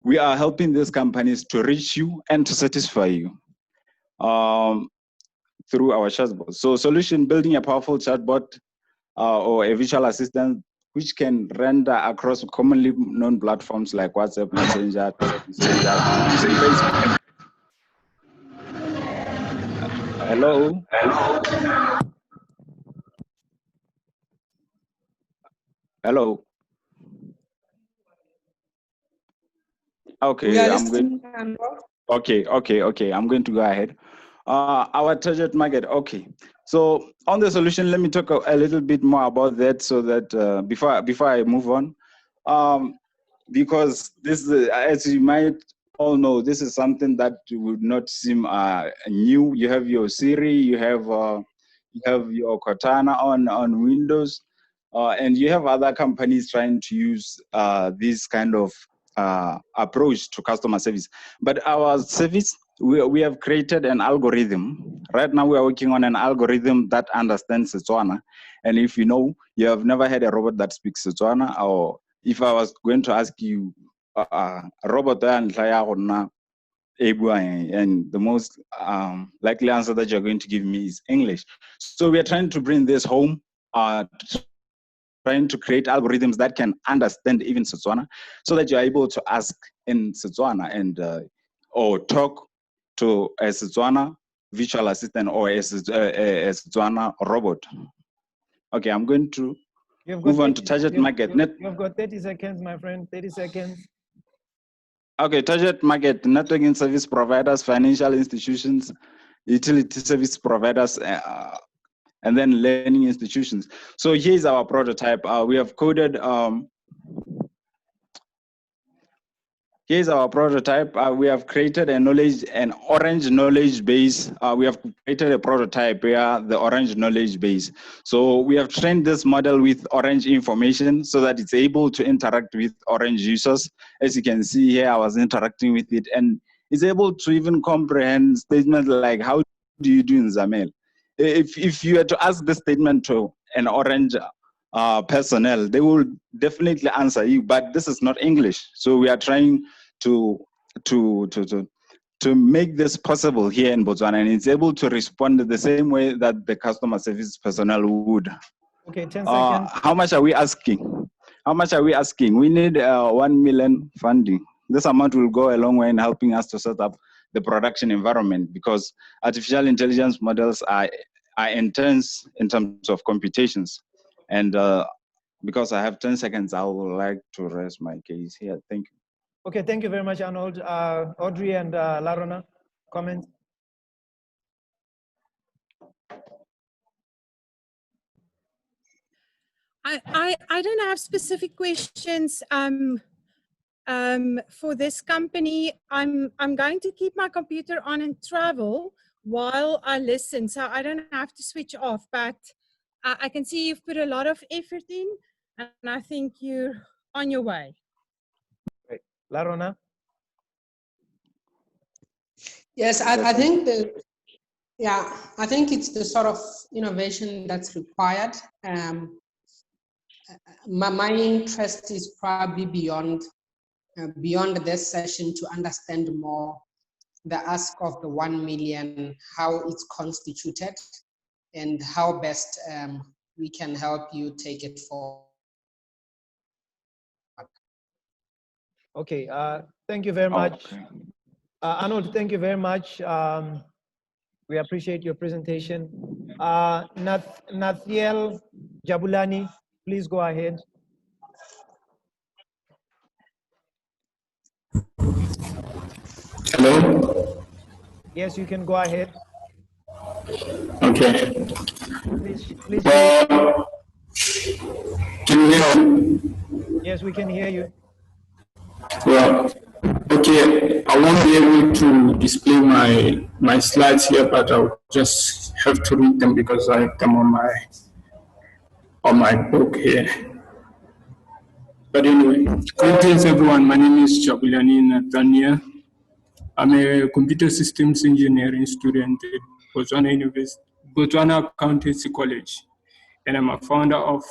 we are helping these companies to reach you and to satisfy you through our chatbot. So solution, building a powerful chatbot or a virtual assistant which can render across commonly known platforms like WhatsApp, Messenger, Facebook. Hello? Hello? Okay, I'm going. Okay. I'm going to go ahead. Our target market. Okay. So on the solution, let me talk a little bit more about that, so that before I move on, because this is, as you might all know, this is something that would not seem new. You have your Siri, you have your Cortana on Windows, and you have other companies trying to use this kind of approach to customer service. But our service, we have created an algorithm. Right now, we are working on an algorithm that understands Setswana. And if you know, you have never had a robot that speaks Setswana, or if I was going to ask you, robot and the most likely answer that you're going to give me is English. So we are trying to bring this home, trying to create algorithms that can understand even Setswana, so that you're able to ask in Setswana and or talk to a Setswana virtual assistant or a Setswana robot. Okay, I'm going to move on to target market. You've got 30 seconds, my friend, 30 seconds. Okay, target market, networking service providers, financial institutions, utility service providers, and then learning institutions. So here's our prototype. We have coded, here's our prototype. We have created an orange knowledge base. We have created a prototype here, the orange knowledge base. So we have trained this model with orange information so that it's able to interact with orange users. As you can see here, I was interacting with it, and it's able to even comprehend statements like, how do you do in Zamel? If you were to ask this statement to an orange personnel, they will definitely answer you, but this is not English. So we are trying to make this possible here in Botswana, and it's able to respond the same way that the customer service personnel would. Okay, 10 seconds. How much are we asking? How much are we asking? We need 1 million funding. This amount will go a long way in helping us to set up the production environment, because artificial intelligence models are intense in terms of computations. And because I have 10 seconds, I would like to rest my case here. Thank you. Okay, thank you very much, Arnold. Audrey and Larona, comments? I don't have specific questions for this company. I'm going to keep my computer on and travel while I listen, so I don't have to switch off, but I can see you've put a lot of effort in, and I think you're on your way. Great. Larona? Yes, I think I think it's the sort of innovation that's required. My interest is probably beyond this session, to understand more the ask of the 1 million, how it's constituted, and how best we can help you take it forward. Okay, thank you very much. Okay. Arnold, thank you very much. We appreciate your presentation. Nathiel Jabulani, please go ahead. Hello? Yes, you can go ahead. Okay. Please. Well, can you hear me? Yes, we can hear you. Well, okay, I won't be able to display my slides here, but I'll just have to read them because I have them on my book here. But anyway, greetings everyone. My name is Jabulani Nathania. I'm a computer systems engineering student at Botswana Accountancy College, and I'm a founder of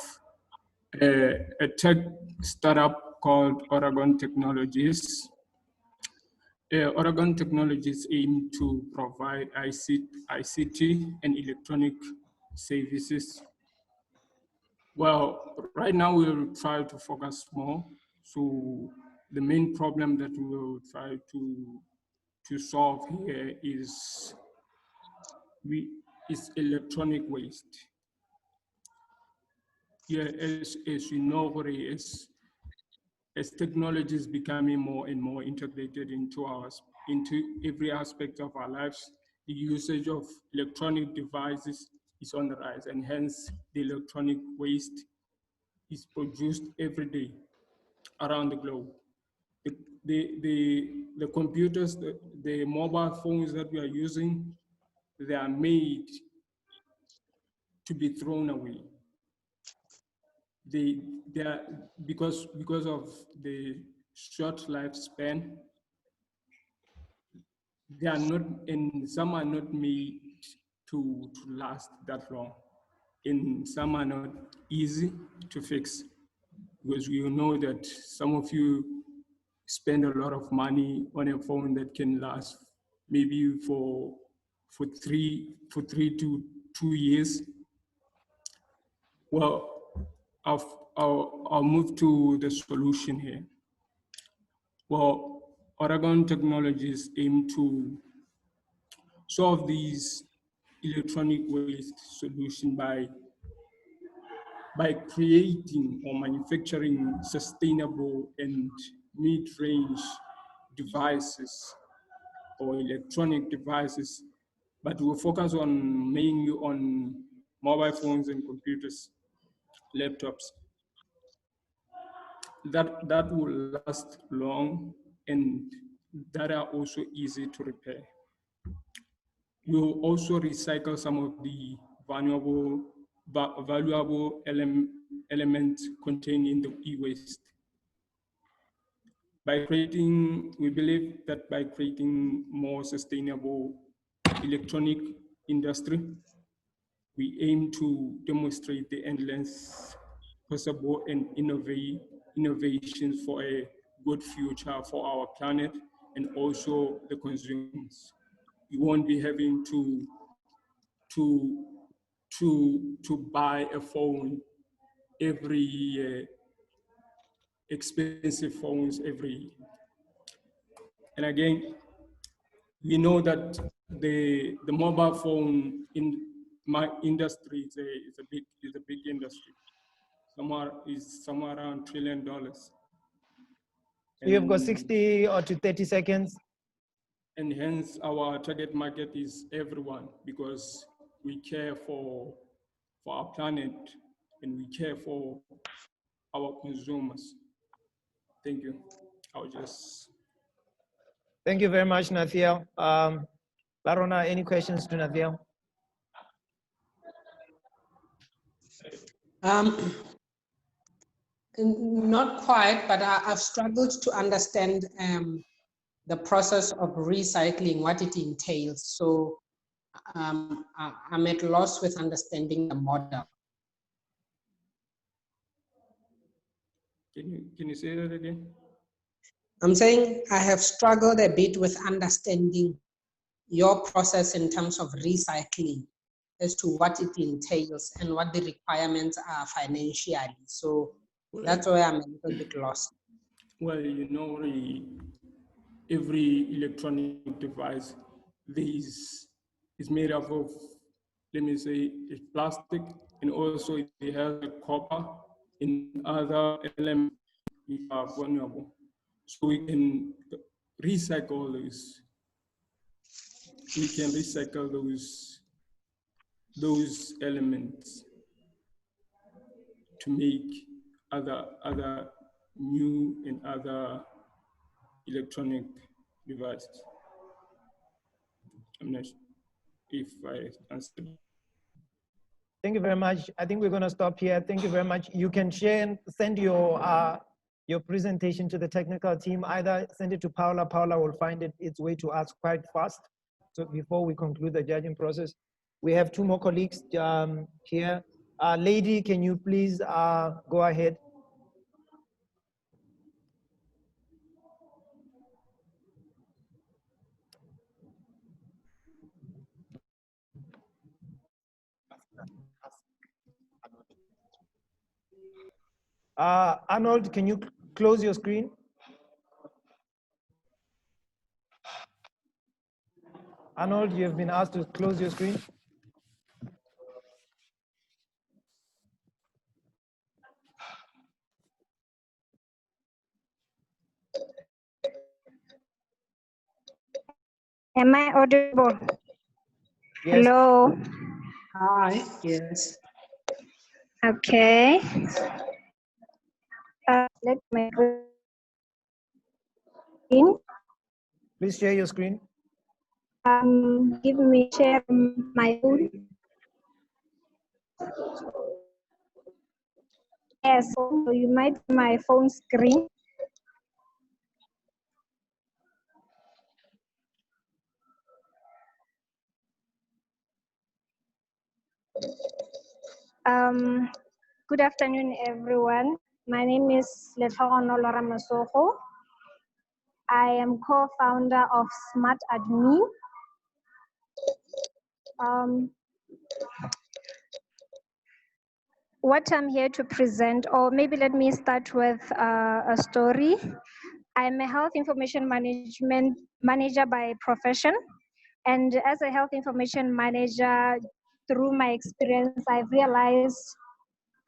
a tech startup called Oregon Technologies. Oregon Technologies aim to provide ICT and electronic services. Well, right now we'll try to focus more. So the main problem that we will try to solve here is electronic waste. Yeah, as you know, as technology is becoming more and more integrated into our into every aspect of our lives. The usage of electronic devices is on the rise, and hence the electronic waste is produced every day around the globe. The computers, the mobile phones that we are using, they are made to be thrown away. They are, because of the short lifespan, they are not, and some are not made to last that long, and some are not easy to fix, because we know that some of you spend a lot of money on a phone that can last maybe for 3 to 2 years. Well, I'll move to the solution here. Well, Oregon Technologies aim to solve these electronic waste solution by creating or manufacturing sustainable and mid-range devices or electronic devices, but we'll focus on mainly on mobile phones and computers, laptops, that will last long and that are also easy to repair. We'll also recycle some of the valuable elements contained in the e-waste. We believe that by creating more sustainable electronic industry, we aim to demonstrate the endless possible and innovations for a good future for our planet and also the consumers. We won't be having to buy a phone every year, expensive phones every year. And again, we know that the mobile phone in my industry is a big industry. Somewhere around $1 trillion. You've got 60 or to 30 seconds. And hence our target market is everyone, because we care for our planet and we care for our consumers. Thank you. I'll just. Thank you very much, Nathiel. Larona, any questions to Nathiel? Not quite, but I've struggled to understand the process of recycling, what it entails. So I'm at loss with understanding the model. Can you say that again? I'm saying I have struggled a bit with understanding your process in terms of recycling as to what it entails and what the requirements are financially. So that's why I'm a little bit lost. Well, you know, every electronic device is made up of, let me say, it's plastic, and also it has a copper and other elements which are vulnerable. So we can recycle those. We can recycle those elements to make other new and other electronic devices. I'm not sure if I answered. Thank you very much. I think we're going to stop here. Thank you very much. You can share and send your presentation to the technical team. Either send it to Paula. Paula will find its way to us quite fast. So before we conclude the judging process, we have 2 more colleagues here. Lady, can you please go ahead? Arnold, can you close your screen? Arnold, you have been asked to close your screen. Am I audible? Yes. Hello. Hi, yes. Okay. Let me screen. Please share your screen. Give me share my phone. Yes, so you might see my phone screen. Good afternoon, everyone. My name is Lethogono Laura Masoko. I am co-founder of Smart Admin. What I'm here to present, or maybe let me start with a story. I'm a health information management manager by profession. And as a health information manager, through my experience, I've realized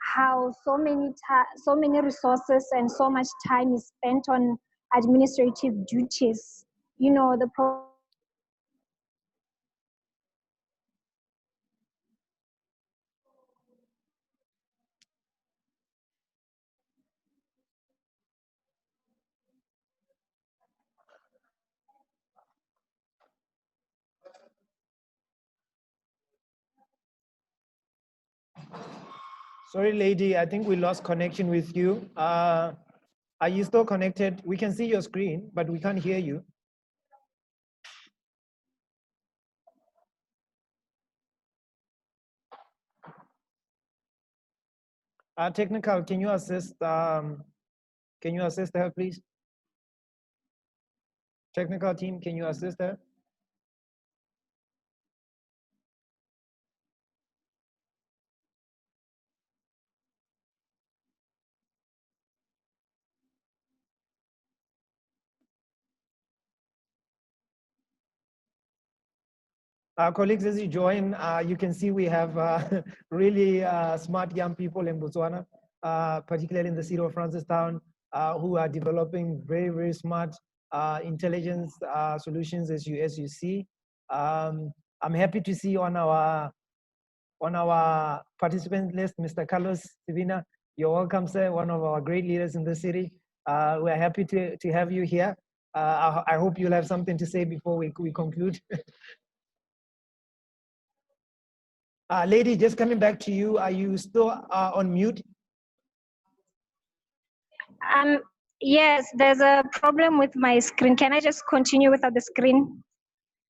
how so many resources and so much time is spent on administrative duties. You know, the Sorry, lady, I think we lost connection with you. Are you still connected? We can see your screen, but we can't hear you. Technical, can you assist? Can you assist her, please? Technical team, can you assist her? Colleagues, as you join, you can see we have really smart young people in Botswana, particularly in the city of Francistown, who are developing very, very smart intelligence solutions, as you see. I'm happy to see on our participant list, Mr. Carlos Sivina. You're welcome, sir, one of our great leaders in the city. We're happy to have you here. I hope you'll have something to say before we conclude. Lady, just coming back to you, are you still on mute? Yes, there's a problem with my screen. Can I just continue without the screen?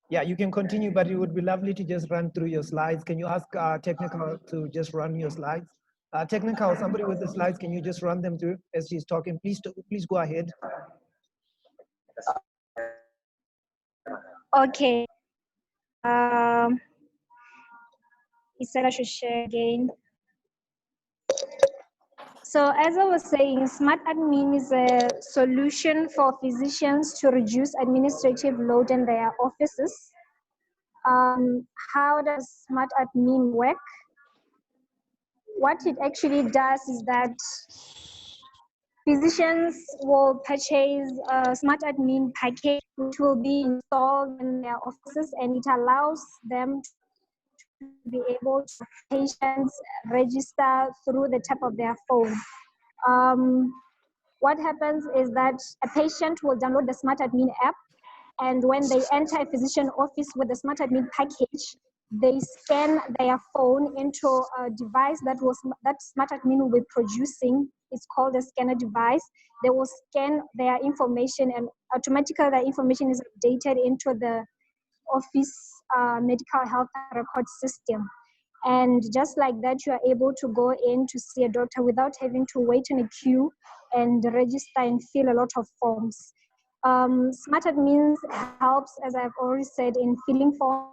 Yeah, you can continue, but it would be lovely to just run through your slides. Can you ask technical to just run your slides? Technical, somebody with the slides, can you just run them through as she's talking? Please go ahead. Okay. He said I should share again. So as I was saying, Smart Admin is a solution for physicians to reduce administrative load in their offices. How does Smart Admin work? What it actually does is that physicians will purchase a Smart Admin package which will be installed in their offices, and it allows them to be able to patients register through the tap of their phone. What happens is that a patient will download the Smart Admin app, and when they enter a physician office with the Smart Admin package, they scan their phone into a device that Smart Admin will be producing. It's called a scanner device. They will scan their information, and automatically their information is updated into the office medical health record system. And just like that, you are able to go in to see a doctor without having to wait in a queue and register and fill a lot of forms. Smart Admin helps, as I've already said, in filling forms.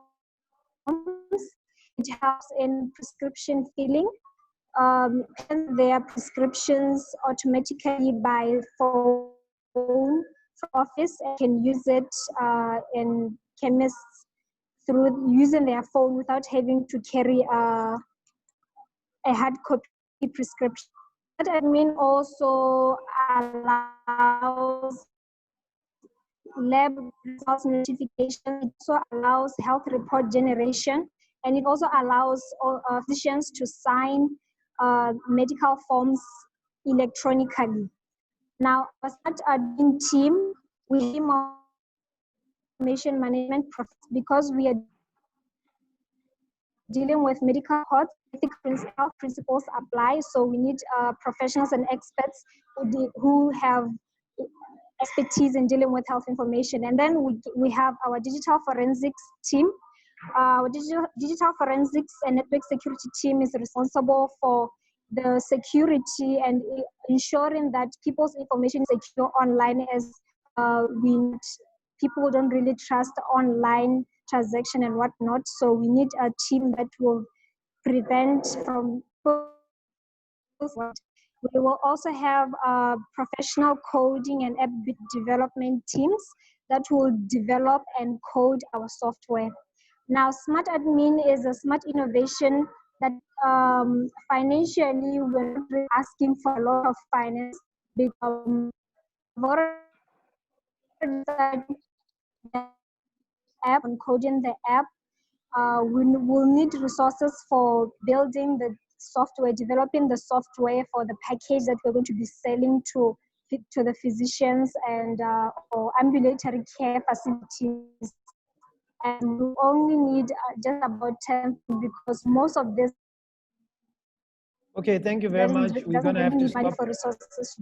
It helps in prescription filling. Their prescriptions automatically by phone from office, and can use it in chemists through using their phone without having to carry a hard copy prescription. That admin also allows lab results notification. It also allows health report generation, and it also allows physicians to sign medical forms electronically. Now, our smart admin team, we have information management because we are dealing with medical codes. Health principles apply, so we need professionals and experts who have expertise in dealing with health information. And then we have our digital forensics team. Our digital forensics and network security team is responsible for the security and ensuring that people's information is secure online, as people don't really trust online transaction and whatnot. So we need a team that will prevent from. We will also have professional coding and app development teams that will develop and code our software. Now, smart admin is a smart innovation that financially we're not really asking for a lot of finance because the app and coding the app. We will need resources for building the software, developing the software for the package that we're going to be selling to the physicians and or ambulatory care facilities. And we only need just about 10 because most of this. Okay, thank you very much. We're gonna have to stop.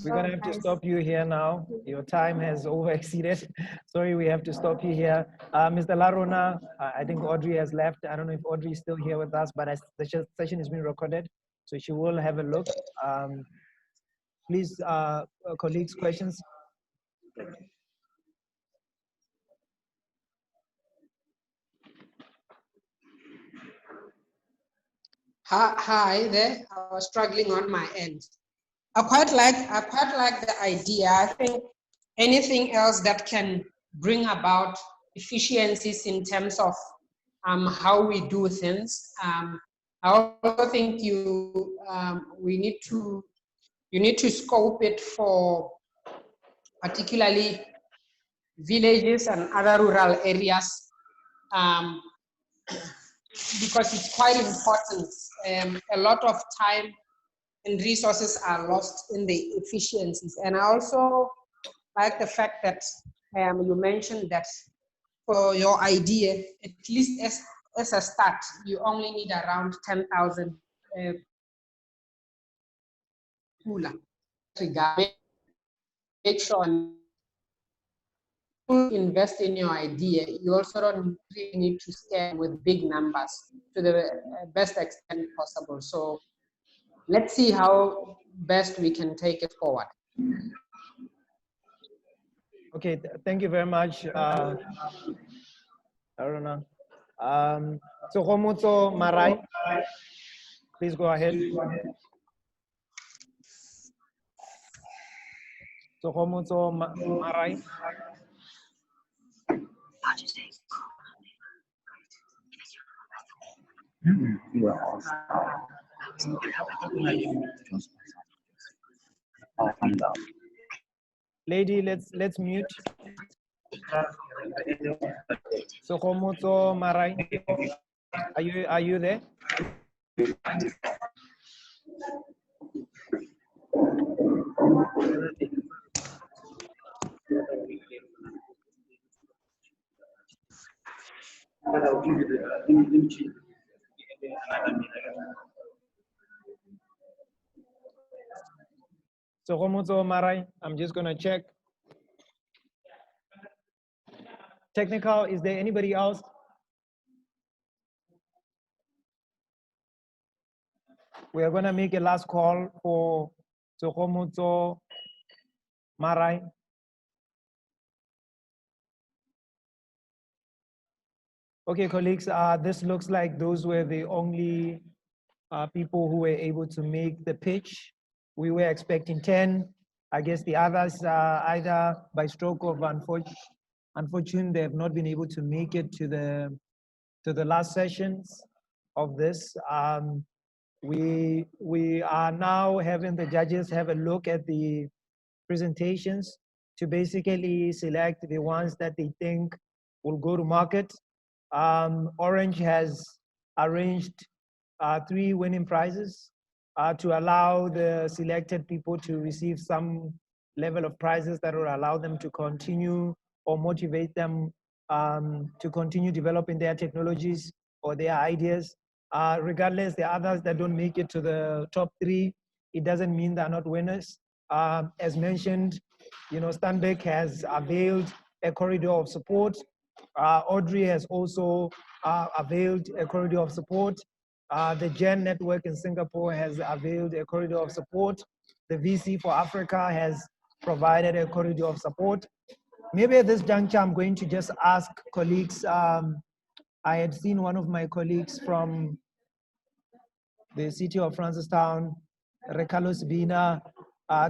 We're gonna have to guys. stop you here now. Your time has over exceeded. Sorry, we have to stop you here. Mr. Larona, I think Audrey has left. I don't know if Audrey is still here with us, but the session is being recorded, so she will have a look. Please, colleagues, questions? Hi there. I was struggling on my end. I quite like the idea. I think anything else that can bring about efficiencies in terms of how we do things. I also think you need to scope it for particularly villages and other rural areas. Because it's quite important. A lot of time and resources are lost in the efficiencies. And I also like the fact that you mentioned that for your idea, at least as a start, you only need around 10,000 cooler. Make sure invest in your idea. You also don't really need to scale with big numbers to the best extent possible. So let's see how best we can take it forward. Okay, thank you very much. I don't know. So Homotso Marai, please go ahead. So Homotso Marai. Lady, let's mute. So Homotso Marai, are you there? So Homotso Marai, I'm just gonna check. Technical, is there anybody else? We are gonna make a last call for Homotso Marai. Okay, colleagues, this looks like those were the only people who were able to make the pitch. We were expecting 10. I guess the others, either by stroke of unfortunately, they have not been able to make it to the last sessions of this. We are now having the judges have a look at the presentations to basically select the ones that they think will go to market. Orange has arranged 3 winning prizes to allow the selected people to receive some level of prizes that will allow them to continue or motivate them to continue developing their technologies or their ideas. Regardless, the others that don't make it to the top 3, it doesn't mean they're not winners. As mentioned, Stanbic has availed a corridor of support. Audrey has also availed a corridor of support. The GEN network in Singapore has availed a corridor of support. The VC for Africa has provided a corridor of support. Maybe at this juncture, I'm going to just ask colleagues. I had seen one of my colleagues from the city of Francistown, Recalo Sabina,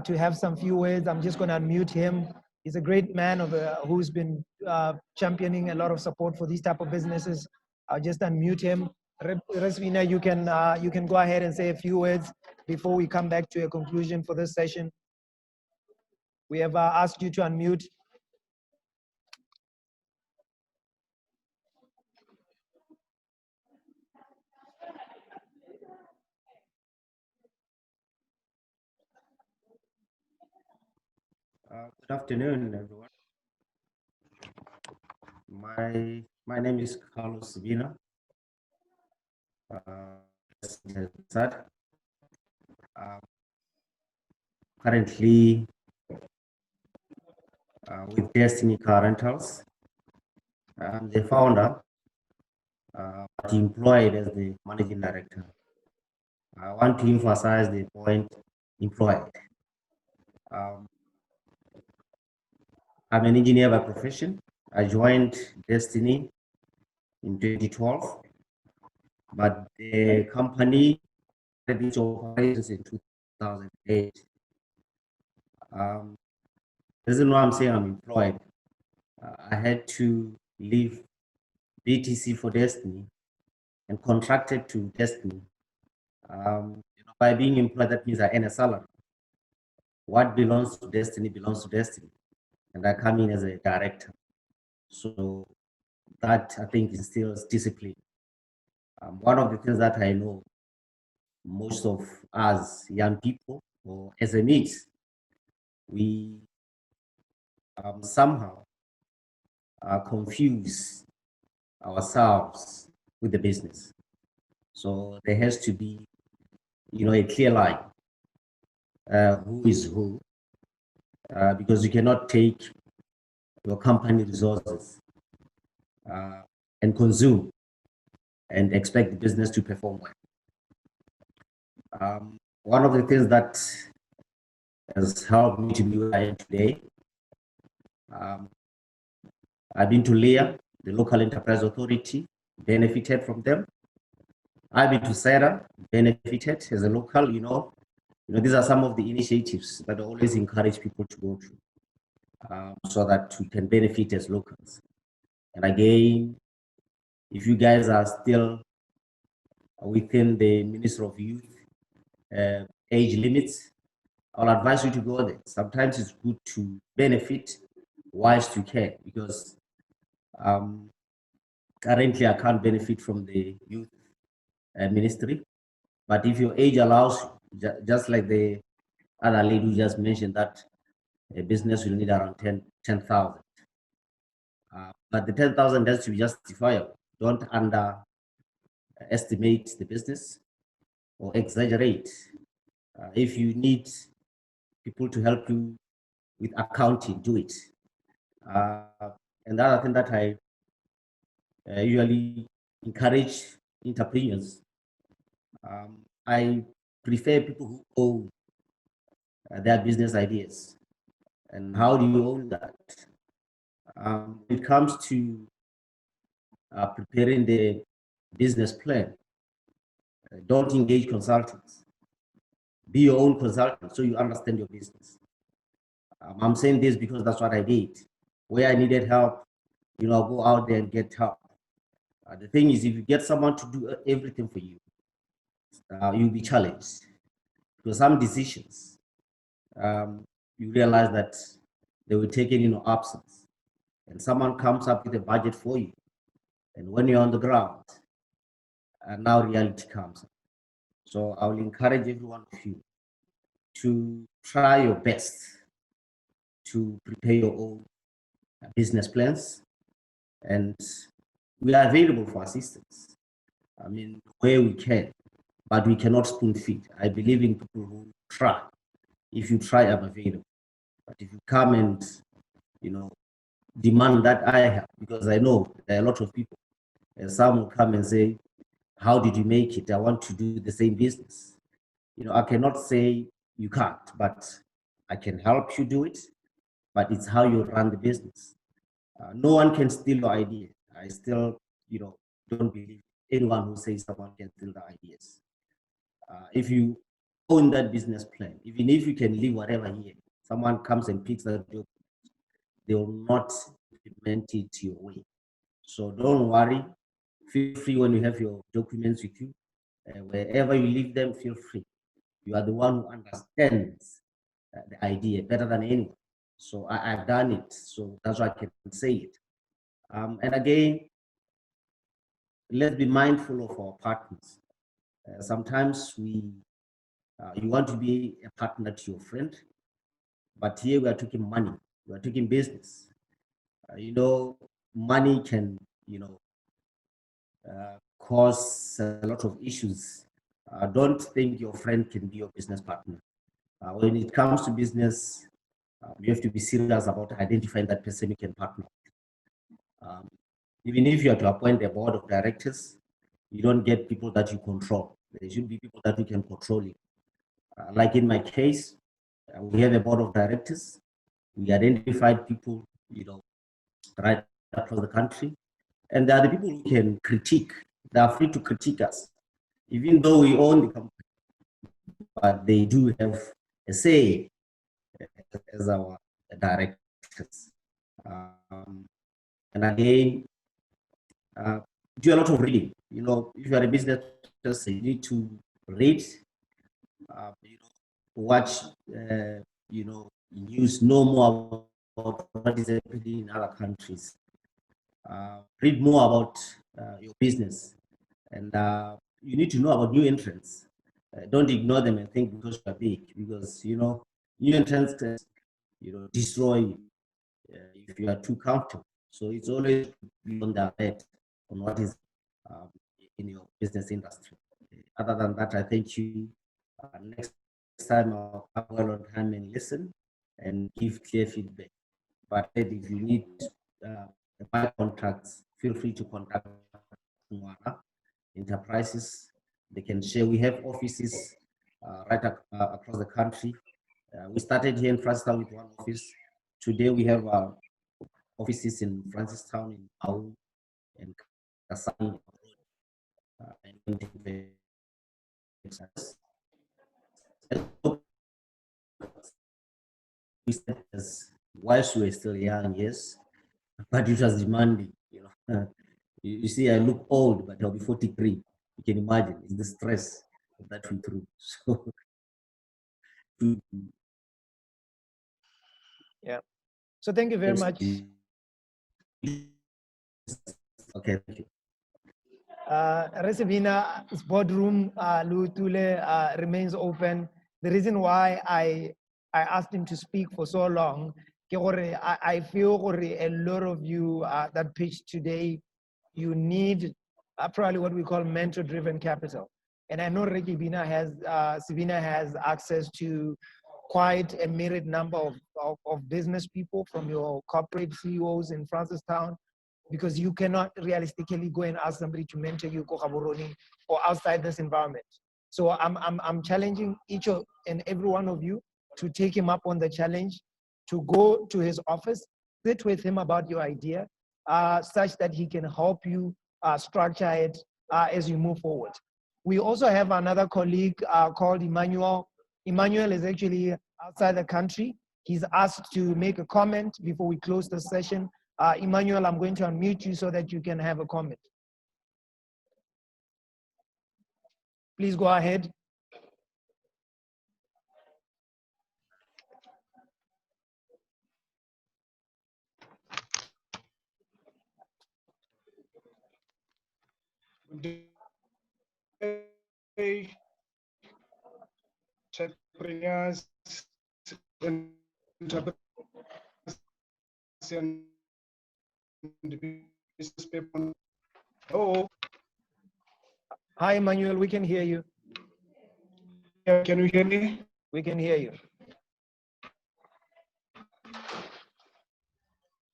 to have some few words. I'm just going to unmute him. He's a great man who's been championing a lot of support for these type of businesses. I'll just unmute him. Resvina, you can go ahead and say a few words before we come back to a conclusion for this session. We have asked you to unmute. Good afternoon, everyone. My name is Carlos Sabina. Currently with Destiny Car Rentals. I'm the founder, but employed as the managing director. I want to emphasize the point employed. I'm an engineer by profession. I joined Destiny in 2012, but the company had its operations in 2008. The reason why I'm saying I'm employed, I had to leave BTC for Destiny and contracted to Destiny. By being employed, that means I earn a salary. What belongs to Destiny belongs to Destiny. And I come in as a director. So that, I think, instills discipline. One of the things that I know, most of us young people or SMEs, we somehow confuse ourselves with the business. So there has to be, a clear line. Who is who? Because you cannot take your company resources and consume and expect the business to perform well. One of the things that has helped me to be where I am today, I've been to LEA, the Local Enterprise Authority, benefited from them. I've been to SAIS, benefited as a local, these are some of the initiatives that I always encourage people to go to so that we can benefit as locals. And again, if you guys are still within the Ministry of Youth age limits, I'll advise you to go there. Sometimes it's good to benefit whilst you can, because currently I can't benefit from the youth ministry. But if your age allows, just like the other lady who just mentioned that a business will need around 10,000. But the 10,000 has to be justifiable. Don't underestimate the business or exaggerate. If you need people to help you with accounting, do it. And the other thing that I usually encourage entrepreneurs, I prefer people who own their business ideas. And how do you own that? When it comes to preparing the business plan, don't engage consultants. Be your own consultant so you understand your business. I'm saying this because that's what I did. Where I needed help, go out there and get help. The thing is, if you get someone to do everything for you, you'll be challenged. Because some decisions, you realize that they will take it in your absence. And someone comes up with a budget for you. And when you're on the ground, and now reality comes. So I will encourage every one of you to try your best to prepare your own business plans. And we are available for assistance. I mean, where we can, but we cannot spoon feed. I believe in people who try. If you try, I'm available. But if you come and, demand that I have, because I know there are a lot of people, and some will come and say, how did you make it? I want to do the same business. I cannot say you can't, but I can help you do it, but it's how you run the business. No one can steal your idea. I still, don't believe anyone who says someone can steal the ideas. If you own that business plan, even if you can leave whatever here, someone comes and picks that job, they will not implement it your way. So don't worry. Feel free when you have your documents with you. Wherever you leave them, feel free. You are the one who understands the idea better than anyone. So I've done it. So that's why I can say it. And again, let's be mindful of our partners. Sometimes you want to be a partner to your friend, but here we are talking money. We are talking business. Money can, cause a lot of issues. Don't think your friend can be your business partner. When it comes to business, you have to be serious about identifying that person you can partner with. Even if you are to appoint a board of directors, you don't get people that you control. There should be people that you can control you. Like in my case, we have a board of directors. We identified people, right across the country. And there are the people who can critique. They are free to critique us, even though we own the company. But they do have a say as our directors. And again, do a lot of reading. If you are a business person, you need to read, watch, news, know more about what is happening in other countries. Read more about your business, and you need to know about new entrants. Don't ignore them and think because you are big, because new entrants can destroy you if you are too comfortable. So it's always be on the alert on what is in your business industry. Other than that, I thank you. Next time I'll come well on time and listen and give clear feedback. But if you need my contacts, feel free to contact Enterprises. They can share. We have offices right across the country. We started here in Francistown with one office. Today we have offices in Francistown, in Au, and Saine. Whilst we were still young, yes, but it was demanding. You see, I look old, but I'll be 43. You can imagine, it's the stress that we through. So, yeah. So thank you very much. Okay, thank you. Resivina's boardroom, Lutule, remains open. The reason why I asked him to speak for so long, I feel a lot of you that pitched today, you need probably what we call mentor-driven capital. And I know Sivina has access to quite a myriad number of business people from your corporate CEOs in Francistown, because you cannot realistically go and ask somebody to mentor you or outside this environment. So I'm challenging each and every one of you to take him up on the challenge, to go to his office, sit with him about your idea, such that he can help you structure it as you move forward. We also have another colleague called Emmanuel. Emmanuel is actually outside the country. He's asked to make a comment before we close the session. Emmanuel, I'm going to unmute you so that you can have a comment. Please go ahead. day, entrepreneurs, entrepreneurs, and business people. Hello. Hi, Emmanuel, we can hear you. Yeah, can you hear me? We can hear you.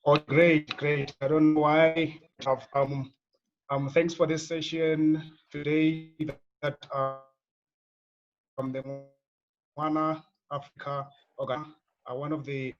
Oh, great, great. I don't know why. Thanks for this session today. That the Moana Africa, one of the